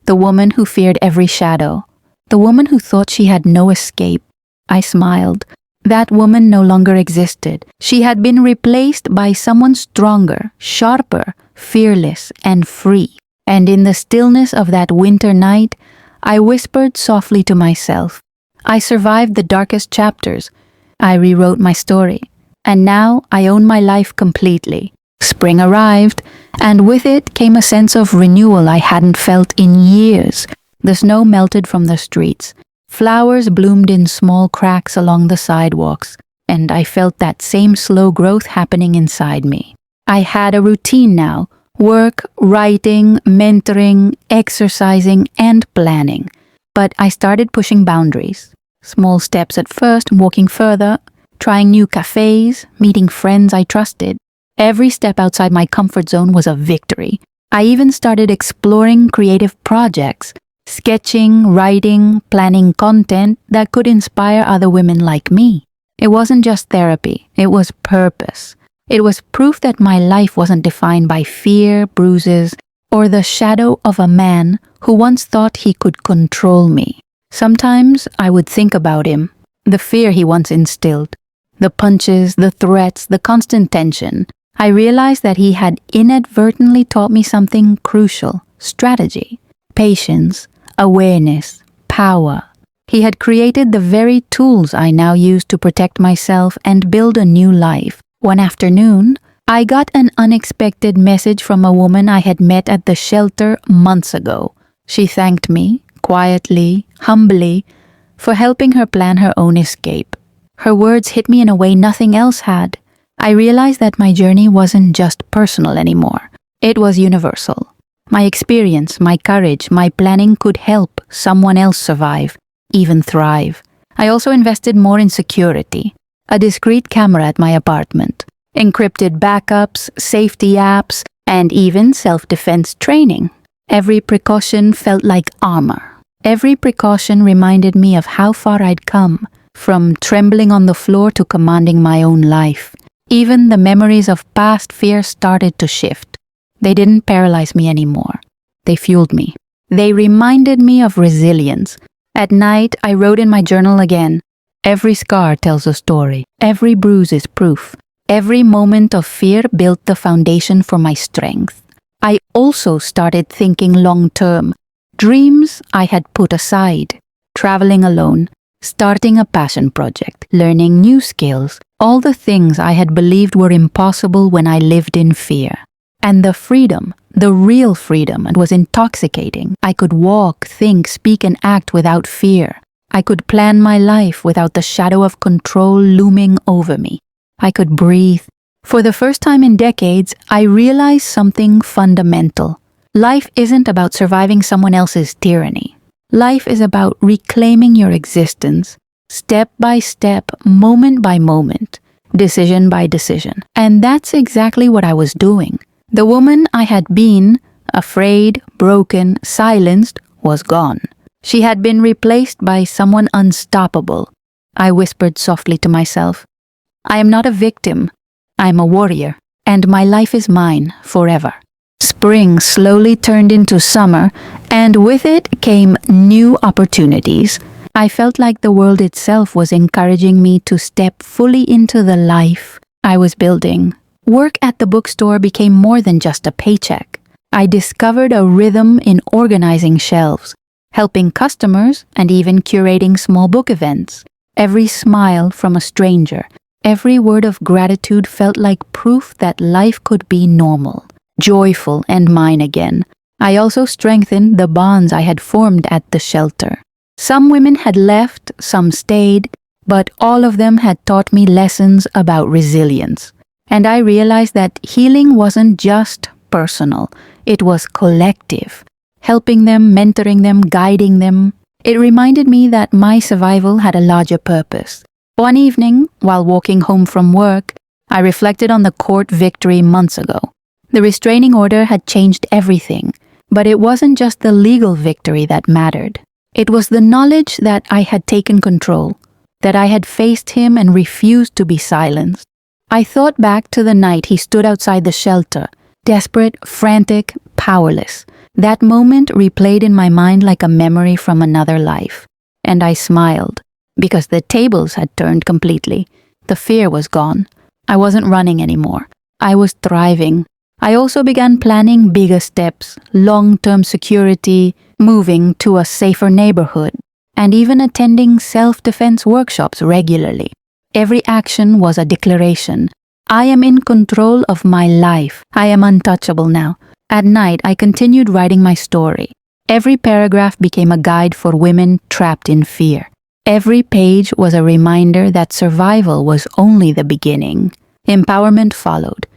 The woman who feared every shadow. The woman who thought she had no escape. I smiled. That woman no longer existed. She had been replaced by someone stronger, sharper, fearless, and free. And in the stillness of that winter night, I whispered softly to myself, I survived the darkest chapters. I rewrote my story. And now I own my life completely. Spring arrived, and with it came a sense of renewal I hadn't felt in years. The snow melted from the streets. Flowers bloomed in small cracks along the sidewalks, and I felt that same slow growth happening inside me. I had a routine now: work, writing, mentoring, exercising, and planning. But I started pushing boundaries. Small steps at first, walking further, trying new cafes, meeting friends I trusted. Every step outside my comfort zone was a victory. I even started exploring creative projects, sketching, writing, planning content that could inspire other women like me. It wasn't just therapy, it was purpose. It was proof that my life wasn't defined by fear, bruises, or the shadow of a man who once thought he could control me. Sometimes I would think about him, the fear he once instilled, the punches, the threats, the constant tension. I realized that he had inadvertently taught me something crucial: strategy, patience, awareness, power. He had created the very tools I now use to protect myself and build a new life. One afternoon, I got an unexpected message from a woman I had met at the shelter months ago. She thanked me, quietly, humbly, for helping her plan her own escape. Her words hit me in a way nothing else had. I realized that my journey wasn't just personal anymore. It was universal. My experience, my courage, my planning could help someone else survive, even thrive. I also invested more in security. A discreet camera at my apartment, encrypted backups, safety apps, and even self-defense training. Every precaution felt like armor. Every precaution reminded me of how far I'd come, from trembling on the floor to commanding my own life. Even the memories of past fears started to shift. They didn't paralyze me anymore. They fueled me. They reminded me of resilience. At night, I wrote in my journal again. Every scar tells a story. Every bruise is proof. Every moment of fear built the foundation for my strength. I also started thinking long-term. Dreams I had put aside. Traveling alone, starting a passion project, learning new skills, all the things I had believed were impossible when I lived in fear. And the freedom, the real freedom, it was intoxicating. I could walk, think, speak, and act without fear. I could plan my life without the shadow of control looming over me. I could breathe. For the first time in decades, I realized something fundamental. Life isn't about surviving someone else's tyranny. Life is about reclaiming your existence, step by step, moment by moment, decision by decision. And that's exactly what I was doing. The woman I had been, afraid, broken, silenced, was gone. She had been replaced by someone unstoppable. I whispered softly to myself, I am not a victim. I am a warrior, and my life is mine forever. Spring slowly turned into summer, and with it came new opportunities. I felt like the world itself was encouraging me to step fully into the life I was building. Work at the bookstore became more than just a paycheck. I discovered a rhythm in organizing shelves, helping customers, and even curating small book events. Every smile from a stranger, every word of gratitude felt like proof that life could be normal, joyful, and mine again. I also strengthened the bonds I had formed at the shelter. Some women had left, some stayed, but all of them had taught me lessons about resilience. And I realized that healing wasn't just personal, it was collective. Helping them, mentoring them, guiding them. It reminded me that my survival had a larger purpose. One evening, while walking home from work, I reflected on the court victory months ago. The restraining order had changed everything, but it wasn't just the legal victory that mattered. It was the knowledge that I had taken control, that I had faced him and refused to be silenced. I thought back to the night he stood outside the shelter, desperate, frantic, powerless. That moment replayed in my mind like a memory from another life. And I smiled, because the tables had turned completely. The fear was gone. I wasn't running anymore. I was thriving. I also began planning bigger steps, long-term security, moving to a safer neighborhood, and even attending self-defense workshops regularly. Every action was a declaration. I am in control of my life. I am untouchable now. At night, I continued writing my story. Every paragraph became a guide for women trapped in fear. Every page was a reminder that survival was only the beginning. Empowerment followed.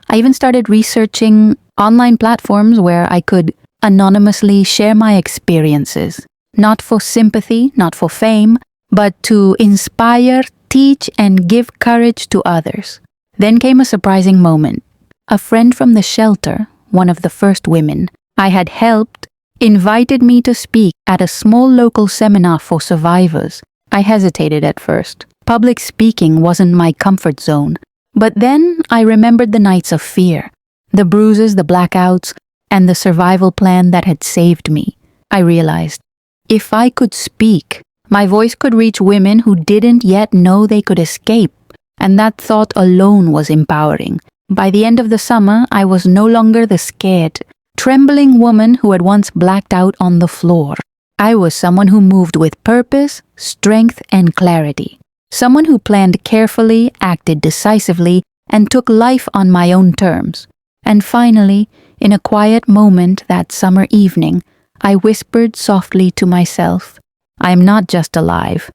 I even started researching online platforms where I could anonymously share my experiences. Not for sympathy, not for fame, but to inspire, teach, and give courage to others. Then came a surprising moment. A friend from the shelter, one of the first women I had helped, invited me to speak at a small local seminar for survivors. I hesitated at first. Public speaking wasn't my comfort zone. But then I remembered the nights of fear, the bruises, the blackouts, and the survival plan that had saved me. I realized, if I could speak, my voice could reach women who didn't yet know they could escape, and that thought alone was empowering. By the end of the summer, I was no longer the scared, trembling woman who had once blacked out on the floor. I was someone who moved with purpose, strength, and clarity. Someone who planned carefully, acted decisively, and took life on my own terms. And finally, in a quiet moment that summer evening, I whispered softly to myself, I am not just alive.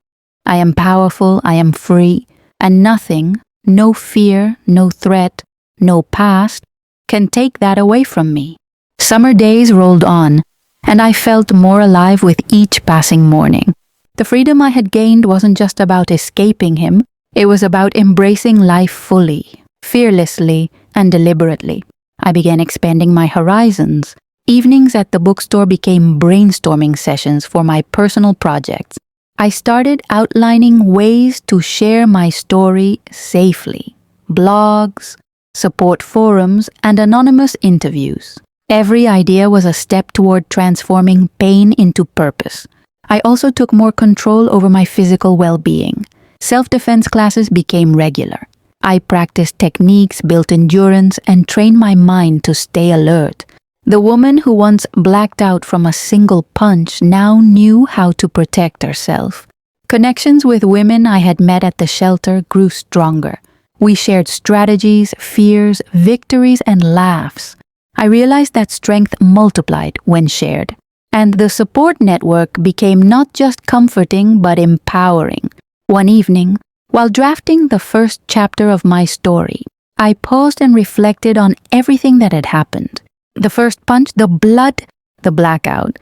I am powerful, I am free, and nothing, no fear, no threat, no past, can take that away from me. Summer days rolled on, and I felt more alive with each passing morning. The freedom I had gained wasn't just about escaping him, it was about embracing life fully, fearlessly, and deliberately. I began expanding my horizons. Evenings at the bookstore became brainstorming sessions for my personal projects. I started outlining ways to share my story safely. Blogs, support forums, and anonymous interviews. Every idea was a step toward transforming pain into purpose. I also took more control over my physical well-being. Self-defense classes became regular. I practiced techniques, built endurance, and trained my mind to stay alert. The woman who once blacked out from a single punch now knew how to protect herself. Connections with women I had met at the shelter grew stronger. We shared strategies, fears, victories, and laughs. I realized that strength multiplied when shared. And the support network became not just comforting but empowering. One evening, while drafting the first chapter of my story, I paused and reflected on everything that had happened. The first punch, the blood, the blackout.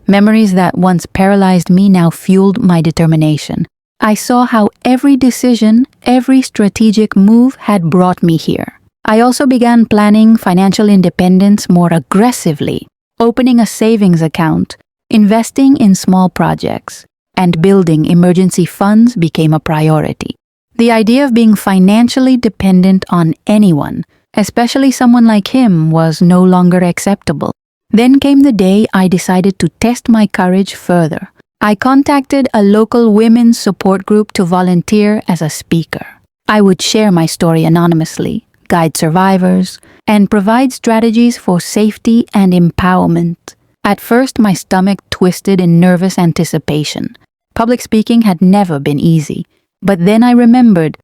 Memories that once paralyzed me now fueled my determination. I saw how every decision, every strategic move had brought me here. I also began planning financial independence more aggressively, opening a savings account, investing in small projects, and building emergency funds became a priority. The idea of being financially dependent on anyone, especially someone like him, was no longer acceptable. Then came the day I decided to test my courage further. I contacted a local women's support group to volunteer as a speaker. I would share my story anonymously, guide survivors, and provide strategies for safety and empowerment. At first, my stomach twisted in nervous anticipation. Public speaking had never been easy, but then I remembered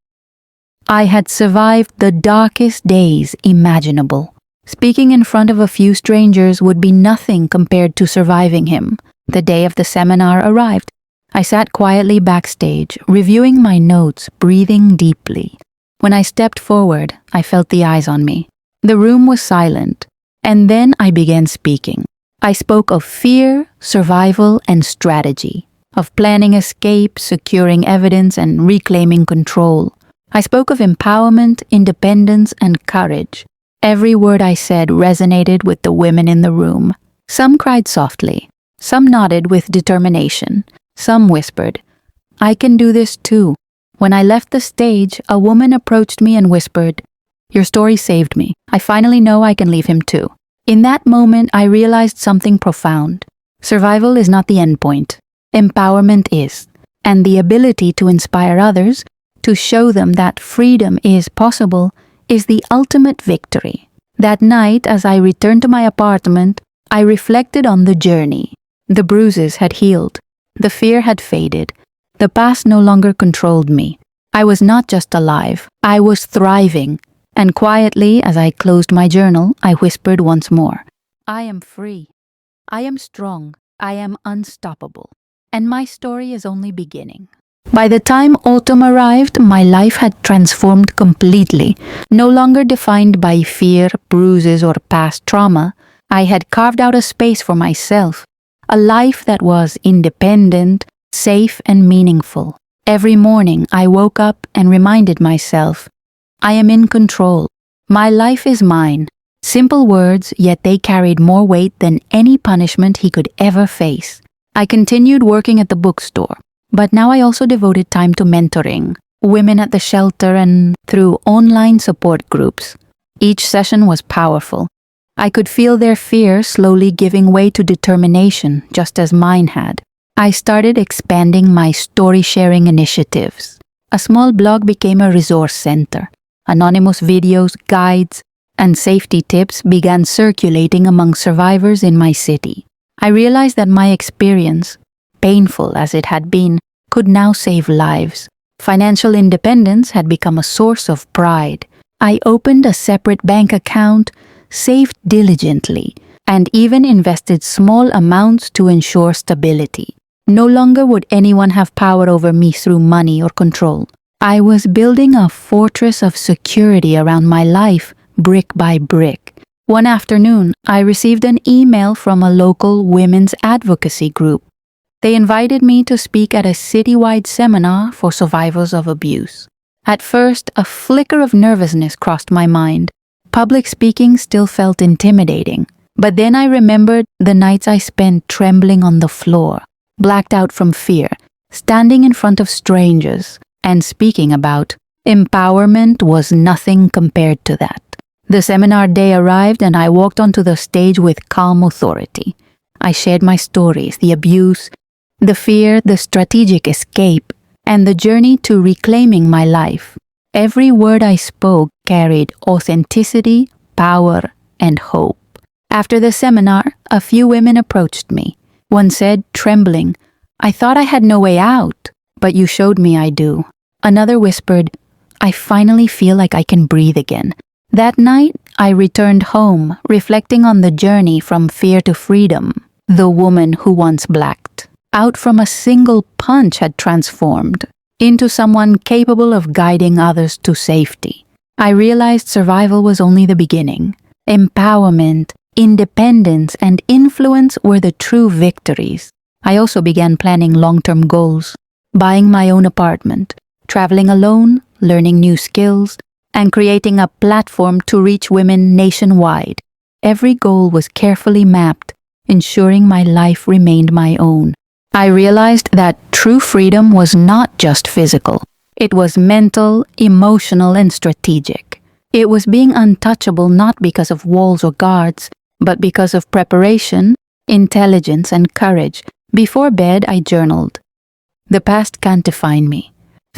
I had survived the darkest days imaginable. Speaking in front of a few strangers would be nothing compared to surviving him. The day of the seminar arrived. I sat quietly backstage, reviewing my notes, breathing deeply. When I stepped forward, I felt the eyes on me. The room was silent, and then I began speaking. I spoke of fear, survival, and strategy, of planning escape, securing evidence, and reclaiming control. I spoke of empowerment, independence, and courage. Every word I said resonated with the women in the room. Some cried softly. Some nodded with determination. Some whispered, I can do this too. When I left the stage, a woman approached me and whispered, Your story saved me. I finally know I can leave him too. In that moment, I realized something profound. Survival is not the endpoint. Empowerment is. And the ability to inspire others, to show them that freedom is possible, is the ultimate victory. That night, as I returned to my apartment, I reflected on the journey. The bruises had healed. The fear had faded. The past no longer controlled me. I was not just alive, I was thriving. And quietly, as I closed my journal, I whispered once more, I am free. I am strong. I am unstoppable. And my story is only beginning. By the time autumn arrived, my life had transformed completely. No longer defined by fear, bruises, or past trauma, I had carved out a space for myself. A life that was independent, safe, and meaningful. Every morning, I woke up and reminded myself, I am in control. My life is mine. Simple words, yet they carried more weight than any punishment he could ever face. I continued working at the bookstore, but now I also devoted time to mentoring women at the shelter and through online support groups. Each session was powerful. I could feel their fear slowly giving way to determination, just as mine had. I started expanding my story-sharing initiatives. A small blog became a resource center. Anonymous videos, guides, and safety tips began circulating among survivors in my city. I realized that my experience, painful as it had been, could now save lives. Financial independence had become a source of pride. I opened a separate bank account, saved diligently, and even invested small amounts to ensure stability. No longer would anyone have power over me through money or control. I was building a fortress of security around my life, brick by brick. One afternoon, I received an email from a local women's advocacy group. They invited me to speak at a citywide seminar for survivors of abuse. At first, a flicker of nervousness crossed my mind. Public speaking still felt intimidating. But then I remembered the nights I spent trembling on the floor, blacked out from fear, standing in front of strangers, and speaking about empowerment was nothing compared to that. The seminar day arrived and I walked onto the stage with calm authority. I shared my stories, the abuse, the fear, the strategic escape, and the journey to reclaiming my life. Every word I spoke carried authenticity, power, and hope. After the seminar, a few women approached me. One said, trembling, "I thought I had no way out, but you showed me I do." Another whispered, "I finally feel like I can breathe again." That night, I returned home, reflecting on the journey from fear to freedom. The woman who once blacked out from a single punch had transformed into someone capable of guiding others to safety. I realized survival was only the beginning. Empowerment, independence, and influence were the true victories. I also began planning long-term goals, buying my own apartment, traveling alone, learning new skills, and creating a platform to reach women nationwide. Every goal was carefully mapped, ensuring my life remained my own. I realized that true freedom was not just physical. It was mental, emotional, and strategic. It was being untouchable not because of walls or guards, but because of preparation, intelligence, and courage. Before bed, I journaled. The past can't define me.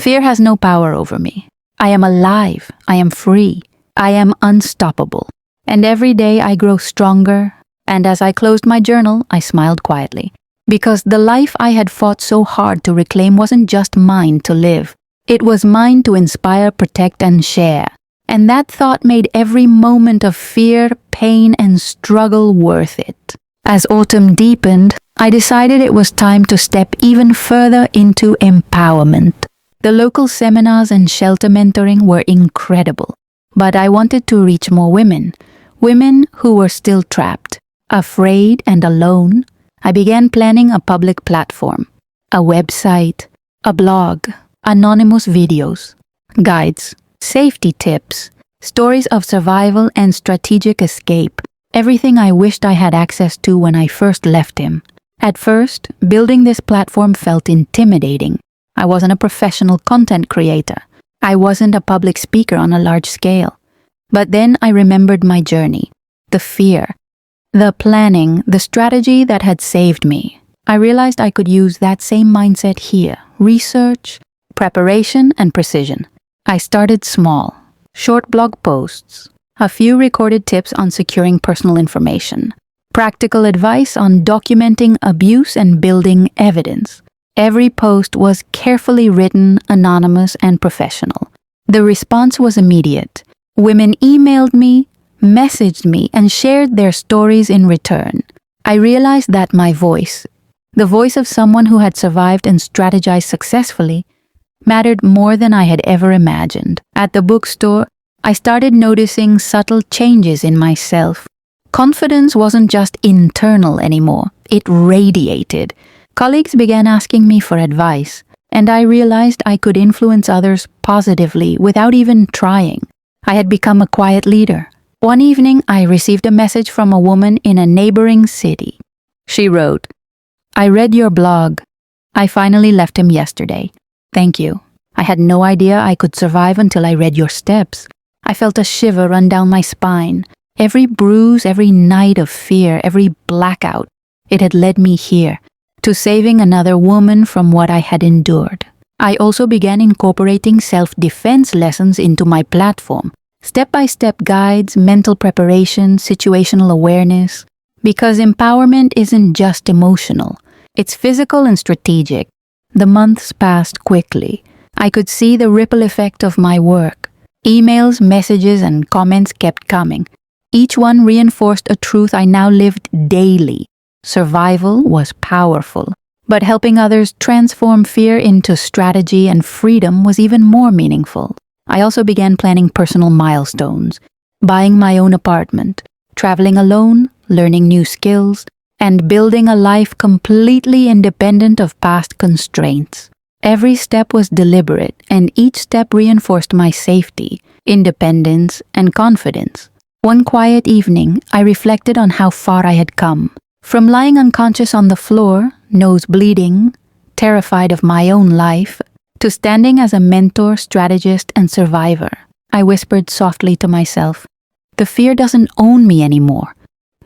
Fear has no power over me. I am alive. I am free. I am unstoppable. And every day I grow stronger. And as I closed my journal, I smiled quietly. Because the life I had fought so hard to reclaim wasn't just mine to live. It was mine to inspire, protect, and share. And that thought made every moment of fear, pain, and struggle worth it. As autumn deepened, I decided it was time to step even further into empowerment. The local seminars and shelter mentoring were incredible, but I wanted to reach more women who were still trapped, afraid, and alone. I began planning a public platform, a website, a blog, anonymous videos, guides, safety tips, stories of survival and strategic escape, everything I wished I had access to when I first left him. At first, building this platform felt intimidating. I wasn't a professional content creator. I wasn't a public speaker on a large scale. But then I remembered my journey, the fear, the planning, the strategy that had saved me. I realized I could use that same mindset here: research, preparation, and precision. I started small, short blog posts, a few recorded tips on securing personal information, practical advice on documenting abuse and building evidence. Every post was carefully written, anonymous, and professional. The response was immediate. Women emailed me, messaged me, and shared their stories in return. I realized that my voice, the voice of someone who had survived and strategized successfully, mattered more than I had ever imagined. At the bookstore, I started noticing subtle changes in myself. Confidence wasn't just internal anymore, it radiated. Colleagues began asking me for advice, and I realized I could influence others positively without even trying. I had become a quiet leader. One evening, I received a message from a woman in a neighboring city. She wrote, "I read your blog. I finally left him yesterday. Thank you. I had no idea I could survive until I read your steps. I felt a shiver run down my spine. Every bruise, every night of fear, every blackout, it had led me here, to saving another woman from what I had endured." I also began incorporating self-defense lessons into my platform. Step-by-step guides, mental preparation, situational awareness. Because empowerment isn't just emotional, it's physical and strategic. The months passed quickly. I could see the ripple effect of my work. Emails, messages, and comments kept coming. Each one reinforced a truth I now lived daily. Survival was powerful, but helping others transform fear into strategy and freedom was even more meaningful. I also began planning personal milestones, buying my own apartment, traveling alone, learning new skills, and building a life completely independent of past constraints. Every step was deliberate, and each step reinforced my safety, independence, and confidence. One quiet evening, I reflected on how far I had come. From lying unconscious on the floor, nose bleeding, terrified of my own life, to standing as a mentor, strategist, and survivor. I whispered softly to myself, "The fear doesn't own me anymore.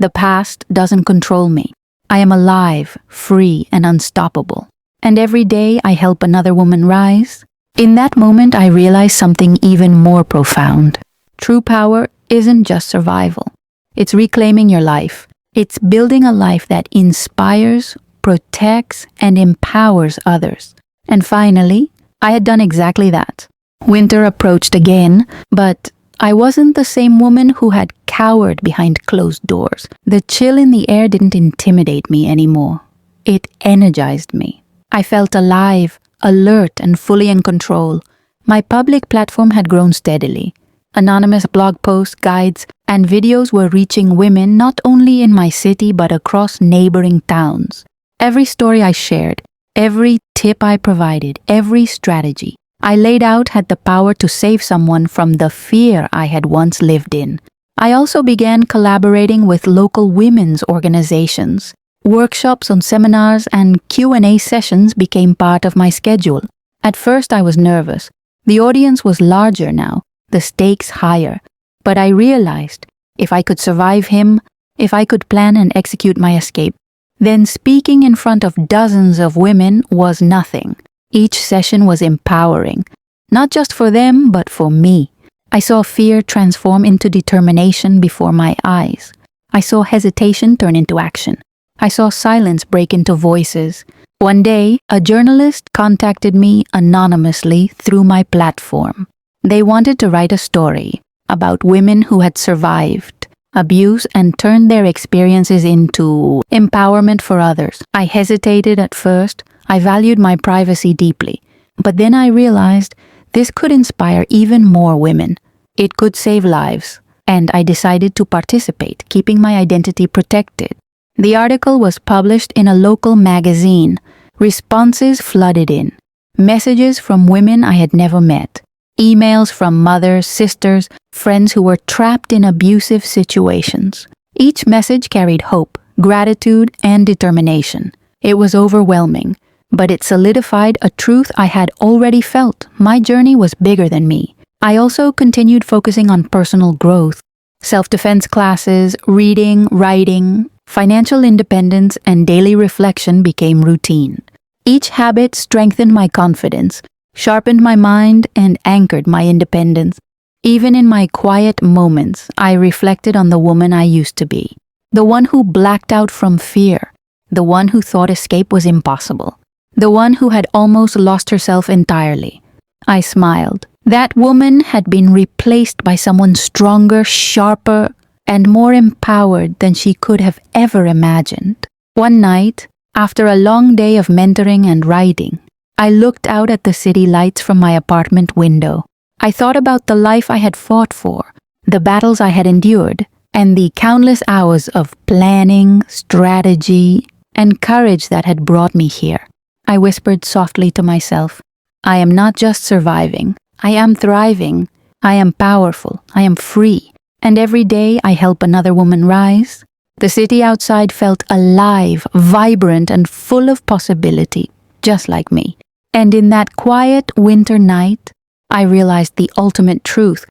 The past doesn't control me. I am alive, free, and unstoppable. And every day I help another woman rise." In that moment, I realized something even more profound. True power isn't just survival. It's reclaiming your life. It's building a life that inspires, protects, and empowers others. And finally, I had done exactly that. Winter approached again, but I wasn't the same woman who had cowered behind closed doors. The chill in the air didn't intimidate me anymore. It energized me. I felt alive, alert, and fully in control. My public platform had grown steadily. Anonymous blog posts, guides, and videos were reaching women not only in my city but across neighboring towns. Every story I shared, every tip I provided, every strategy I laid out had the power to save someone from the fear I had once lived in. I also began collaborating with local women's organizations. Workshops on seminars and Q&A sessions became part of my schedule. At first I was nervous. The audience was larger now, the stakes higher. But I realized, if I could survive him, if I could plan and execute my escape, then speaking in front of dozens of women was nothing. Each session was empowering, not just for them, but for me. I saw fear transform into determination before my eyes. I saw hesitation turn into action. I saw silence break into voices. One day, a journalist contacted me anonymously through my platform. They wanted to write a story about women who had survived abuse and turned their experiences into empowerment for others. I hesitated at first. I valued my privacy deeply. But then I realized this could inspire even more women. It could save lives. And I decided to participate, keeping my identity protected. The article was published in a local magazine. Responses flooded in. Messages from women I had never met. Emails from mothers, sisters, friends who were trapped in abusive situations. Each message carried hope, gratitude, and determination. It was overwhelming, but it solidified a truth I had already felt. My journey was bigger than me. I also continued focusing on personal growth. Self-defense classes, reading, writing, financial independence, and daily reflection became routine. Each habit strengthened my confidence, sharpened my mind, and anchored my independence. Even in my quiet moments, I reflected on the woman I used to be. The one who blacked out from fear. The one who thought escape was impossible. The one who had almost lost herself entirely. I smiled. That woman had been replaced by someone stronger, sharper, and more empowered than she could have ever imagined. One night, after a long day of mentoring and writing, I looked out at the city lights from my apartment window. I thought about the life I had fought for, the battles I had endured, and the countless hours of planning, strategy, and courage that had brought me here. I whispered softly to myself, I am not just surviving, I am thriving, I am powerful, I am free, and every day I help another woman rise. The city outside felt alive, vibrant, and full of possibility, just like me. And in that quiet winter night, I realized the ultimate truth.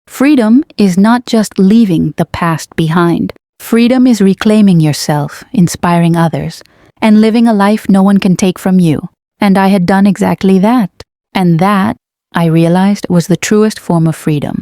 Freedom is not just leaving the past behind. Freedom is reclaiming yourself, inspiring others, and living a life no one can take from you. And I had done exactly that. And that, I realized, was the truest form of freedom.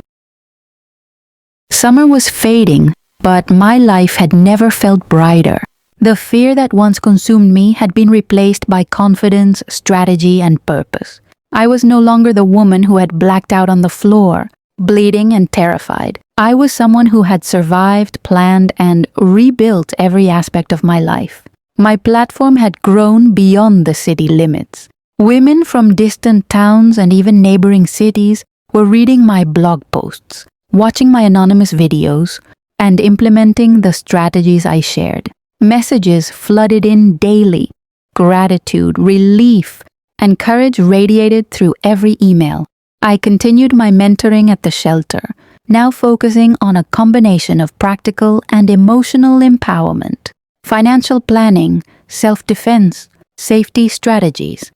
Summer was fading, but my life had never felt brighter. The fear that once consumed me had been replaced by confidence, strategy, and purpose. I was no longer the woman who had blacked out on the floor, bleeding and terrified. I was someone who had survived, planned, and rebuilt every aspect of my life. My platform had grown beyond the city limits. Women from distant towns and even neighboring cities were reading my blog posts, watching my anonymous videos, and implementing the strategies I shared. Messages flooded in daily. Gratitude, relief, and courage radiated through every email. I continued my mentoring at the shelter, now focusing on a combination of practical and emotional empowerment, financial planning, self-defense, safety strategies.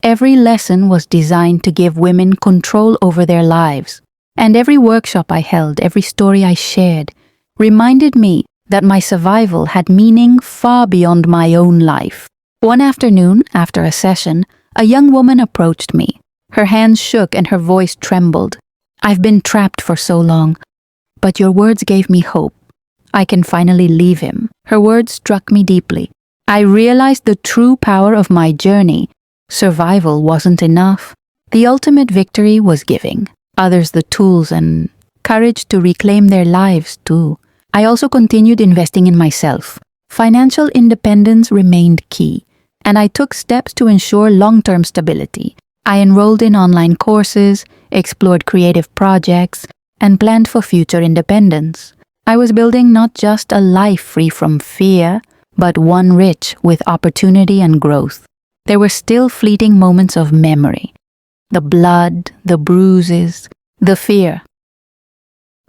Every lesson was designed to give women control over their lives, and every workshop I held, every story I shared, reminded me that my survival had meaning far beyond my own life. One afternoon, after a session, a young woman approached me. Her hands shook and her voice trembled. "I've been trapped for so long, but your words gave me hope. I can finally leave him." Her words struck me deeply. I realized the true power of my journey. Survival wasn't enough. The ultimate victory was giving others the tools and courage to reclaim their lives too. I also continued investing in myself. Financial independence remained key, and I took steps to ensure long-term stability. I enrolled in online courses, explored creative projects, and planned for future independence. I was building not just a life free from fear, but one rich with opportunity and growth. There were still fleeting moments of memory. The blood, the bruises, the fear.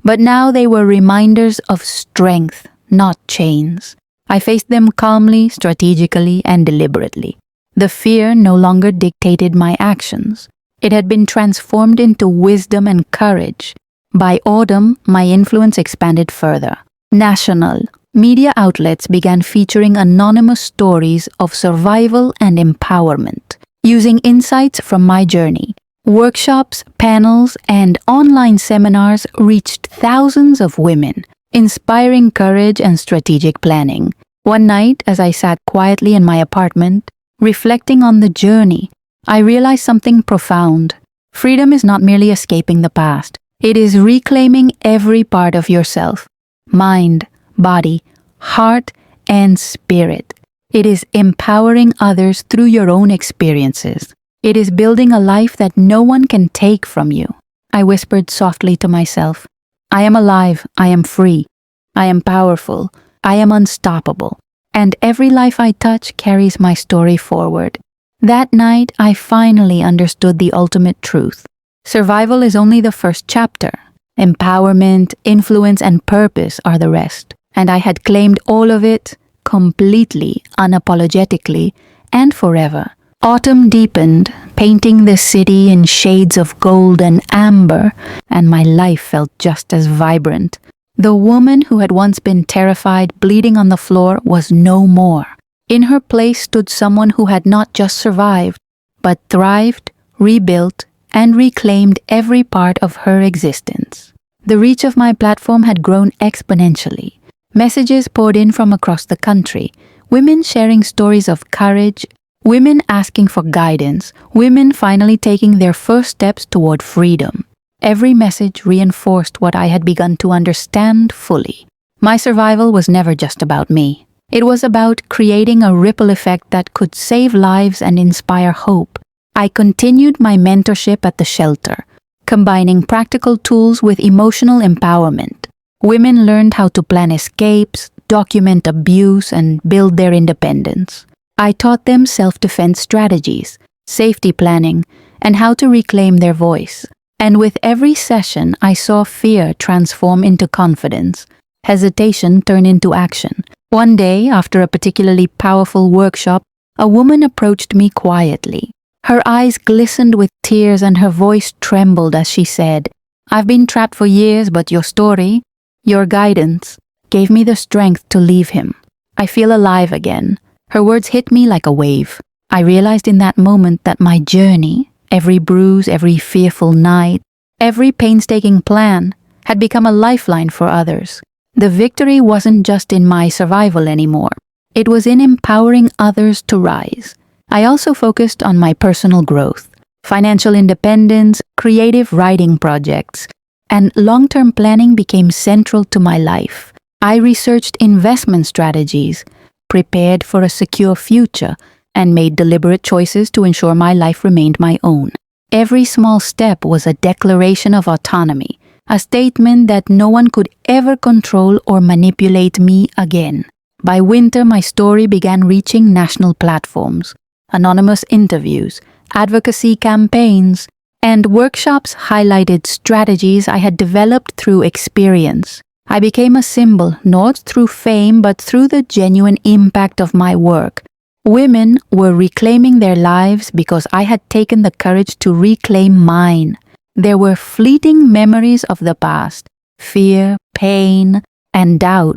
But now they were reminders of strength, not chains. I faced them calmly, strategically, and deliberately. The fear no longer dictated my actions. It had been transformed into wisdom and courage. By autumn, my influence expanded further. National media outlets began featuring anonymous stories of survival and empowerment, using insights from my journey. Workshops, panels, and online seminars reached thousands of women, inspiring courage and strategic planning. One night, as I sat quietly in my apartment, reflecting on the journey, I realized something profound. Freedom is not merely escaping the past. It is reclaiming every part of yourself: mind, body, heart, and spirit. It is empowering others through your own experiences. It is building a life that no one can take from you. I whispered softly to myself, I am alive, I am free, I am powerful, I am unstoppable, and every life I touch carries my story forward. That night, I finally understood the ultimate truth. Survival is only the first chapter. Empowerment, influence, and purpose are the rest. And I had claimed all of it completely, unapologetically, and forever. Autumn deepened, painting the city in shades of gold and amber, and my life felt just as vibrant. The woman who had once been terrified, bleeding on the floor, was no more. In her place stood someone who had not just survived, but thrived, rebuilt, and reclaimed every part of her existence. The reach of my platform had grown exponentially. Messages poured in from across the country, women sharing stories of courage, women asking for guidance, women finally taking their first steps toward freedom. Every message reinforced what I had begun to understand fully. My survival was never just about me. It was about creating a ripple effect that could save lives and inspire hope. I continued my mentorship at the shelter, combining practical tools with emotional empowerment. Women learned how to plan escapes, document abuse, and build their independence. I taught them self-defense strategies, safety planning, and how to reclaim their voice. And with every session, I saw fear transform into confidence, hesitation turn into action. One day, after a particularly powerful workshop, a woman approached me quietly. Her eyes glistened with tears and her voice trembled as she said, "I've been trapped for years, but your story, your guidance, gave me the strength to leave him. I feel alive again." Her words hit me like a wave. I realized in that moment that my journey, every bruise, every fearful night, every painstaking plan, had become a lifeline for others. The victory wasn't just in my survival anymore. It was in empowering others to rise. I also focused on my personal growth, financial independence, creative writing projects, and long-term planning became central to my life. I researched investment strategies, prepared for a secure future, and made deliberate choices to ensure my life remained my own. Every small step was a declaration of autonomy, a statement that no one could ever control or manipulate me again. By winter, my story began reaching national platforms. Anonymous interviews, advocacy campaigns, and workshops highlighted strategies I had developed through experience. I became a symbol not through fame but through the genuine impact of my work. Women were reclaiming their lives because I had taken the courage to reclaim mine. There were fleeting memories of the past, fear, pain, and doubt,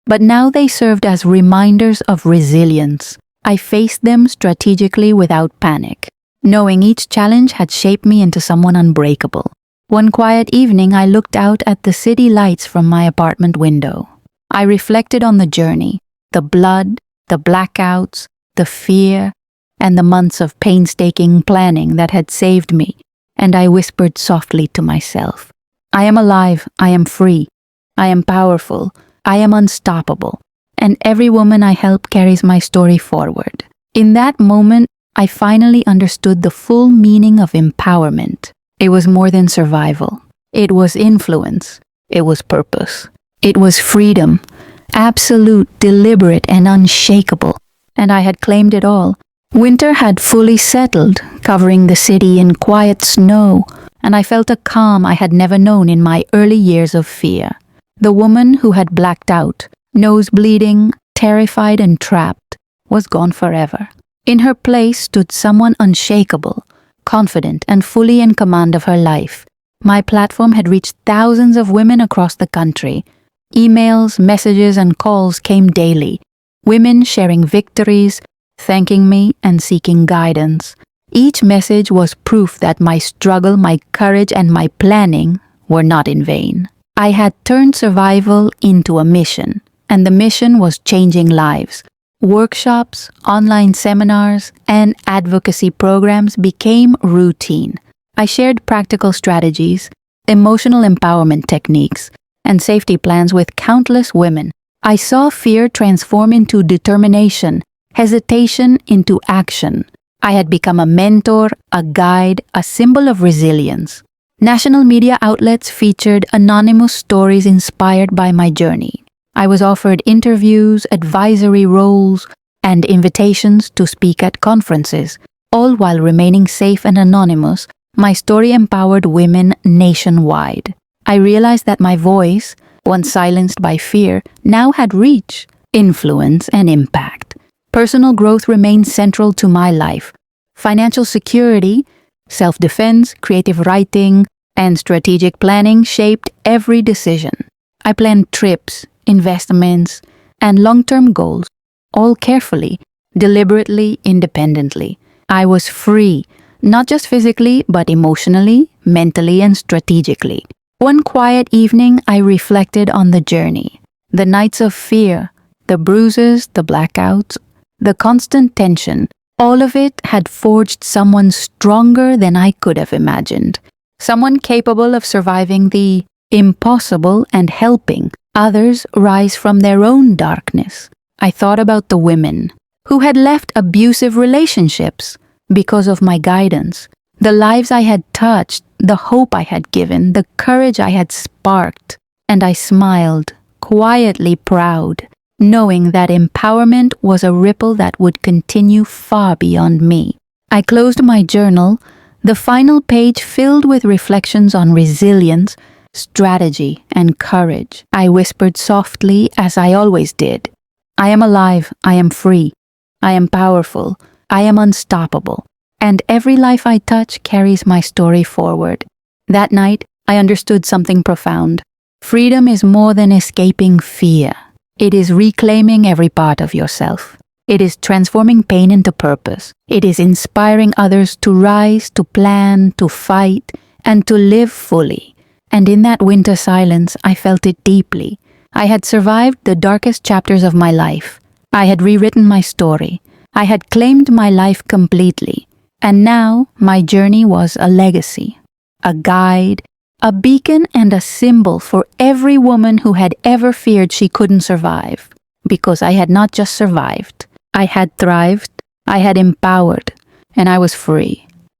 but now they served as reminders of resilience. I faced them strategically without panic, knowing each challenge had shaped me into someone unbreakable. One quiet evening, I looked out at the city lights from my apartment window. I reflected on the journey, the blood, the blackouts, the fear, and the months of painstaking planning that had saved me, and I whispered softly to myself, I am alive, I am free, I am powerful, I am unstoppable, and every woman I help carries my story forward. In that moment, I finally understood the full meaning of empowerment. It was more than survival. It was influence. It was purpose. It was freedom, absolute, deliberate, and unshakable. And I had claimed it all. Winter had fully settled, covering the city in quiet snow, and I felt a calm I had never known in my early years of fear. The woman who had blacked out, nose bleeding, terrified and trapped, was gone forever. In her place stood someone unshakable, confident and fully in command of her life. My platform had reached thousands of women across the country. Emails, messages, and calls came daily. Women sharing victories, thanking me, and seeking guidance. Each message was proof that my struggle, my courage, and my planning were not in vain. I had turned survival into a mission, and the mission was changing lives. Workshops, online seminars, and advocacy programs became routine. I shared practical strategies, emotional empowerment techniques, and safety plans with countless women. I saw fear transform into determination, hesitation into action. I had become a mentor, a guide, a symbol of resilience. National media outlets featured anonymous stories inspired by my journey. I was offered interviews, advisory roles, and invitations to speak at conferences. All while remaining safe and anonymous, my story empowered women nationwide. I realized that my voice, once silenced by fear, now had reach, influence, and impact. Personal growth remained central to my life. Financial security, self-defense, creative writing, and strategic planning shaped every decision. I planned trips, investments, and long-term goals, all carefully, deliberately, independently. I was free, not just physically, but emotionally, mentally, and strategically. One quiet evening, I reflected on the journey. The nights of fear, the bruises, the blackouts, the constant tension, all of it had forged someone stronger than I could have imagined. Someone capable of surviving the impossible and helping others rise from their own darkness. I thought about the women who had left abusive relationships because of my guidance, the lives I had touched, the hope I had given, the courage I had sparked, and I smiled, quietly proud, knowing that empowerment was a ripple that would continue far beyond me. I closed my journal, the final page filled with reflections on resilience, strategy, and courage. I whispered softly, as I always did, I am alive, I am free, I am powerful, I am unstoppable, and every life I touch carries my story forward. That night, I understood something profound. Freedom is more than escaping fear. It is reclaiming every part of yourself. It is transforming pain into purpose. It is inspiring others to rise, to plan, to fight, and to live fully. And in that winter silence, I felt it deeply. I had survived the darkest chapters of my life. I had rewritten my story. I had claimed my life completely. And now, my journey was a legacy, a guide, A beacon and a symbol for every woman who had ever feared she couldn't survive. Because I had not just survived, I had thrived, I had empowered, and I was free.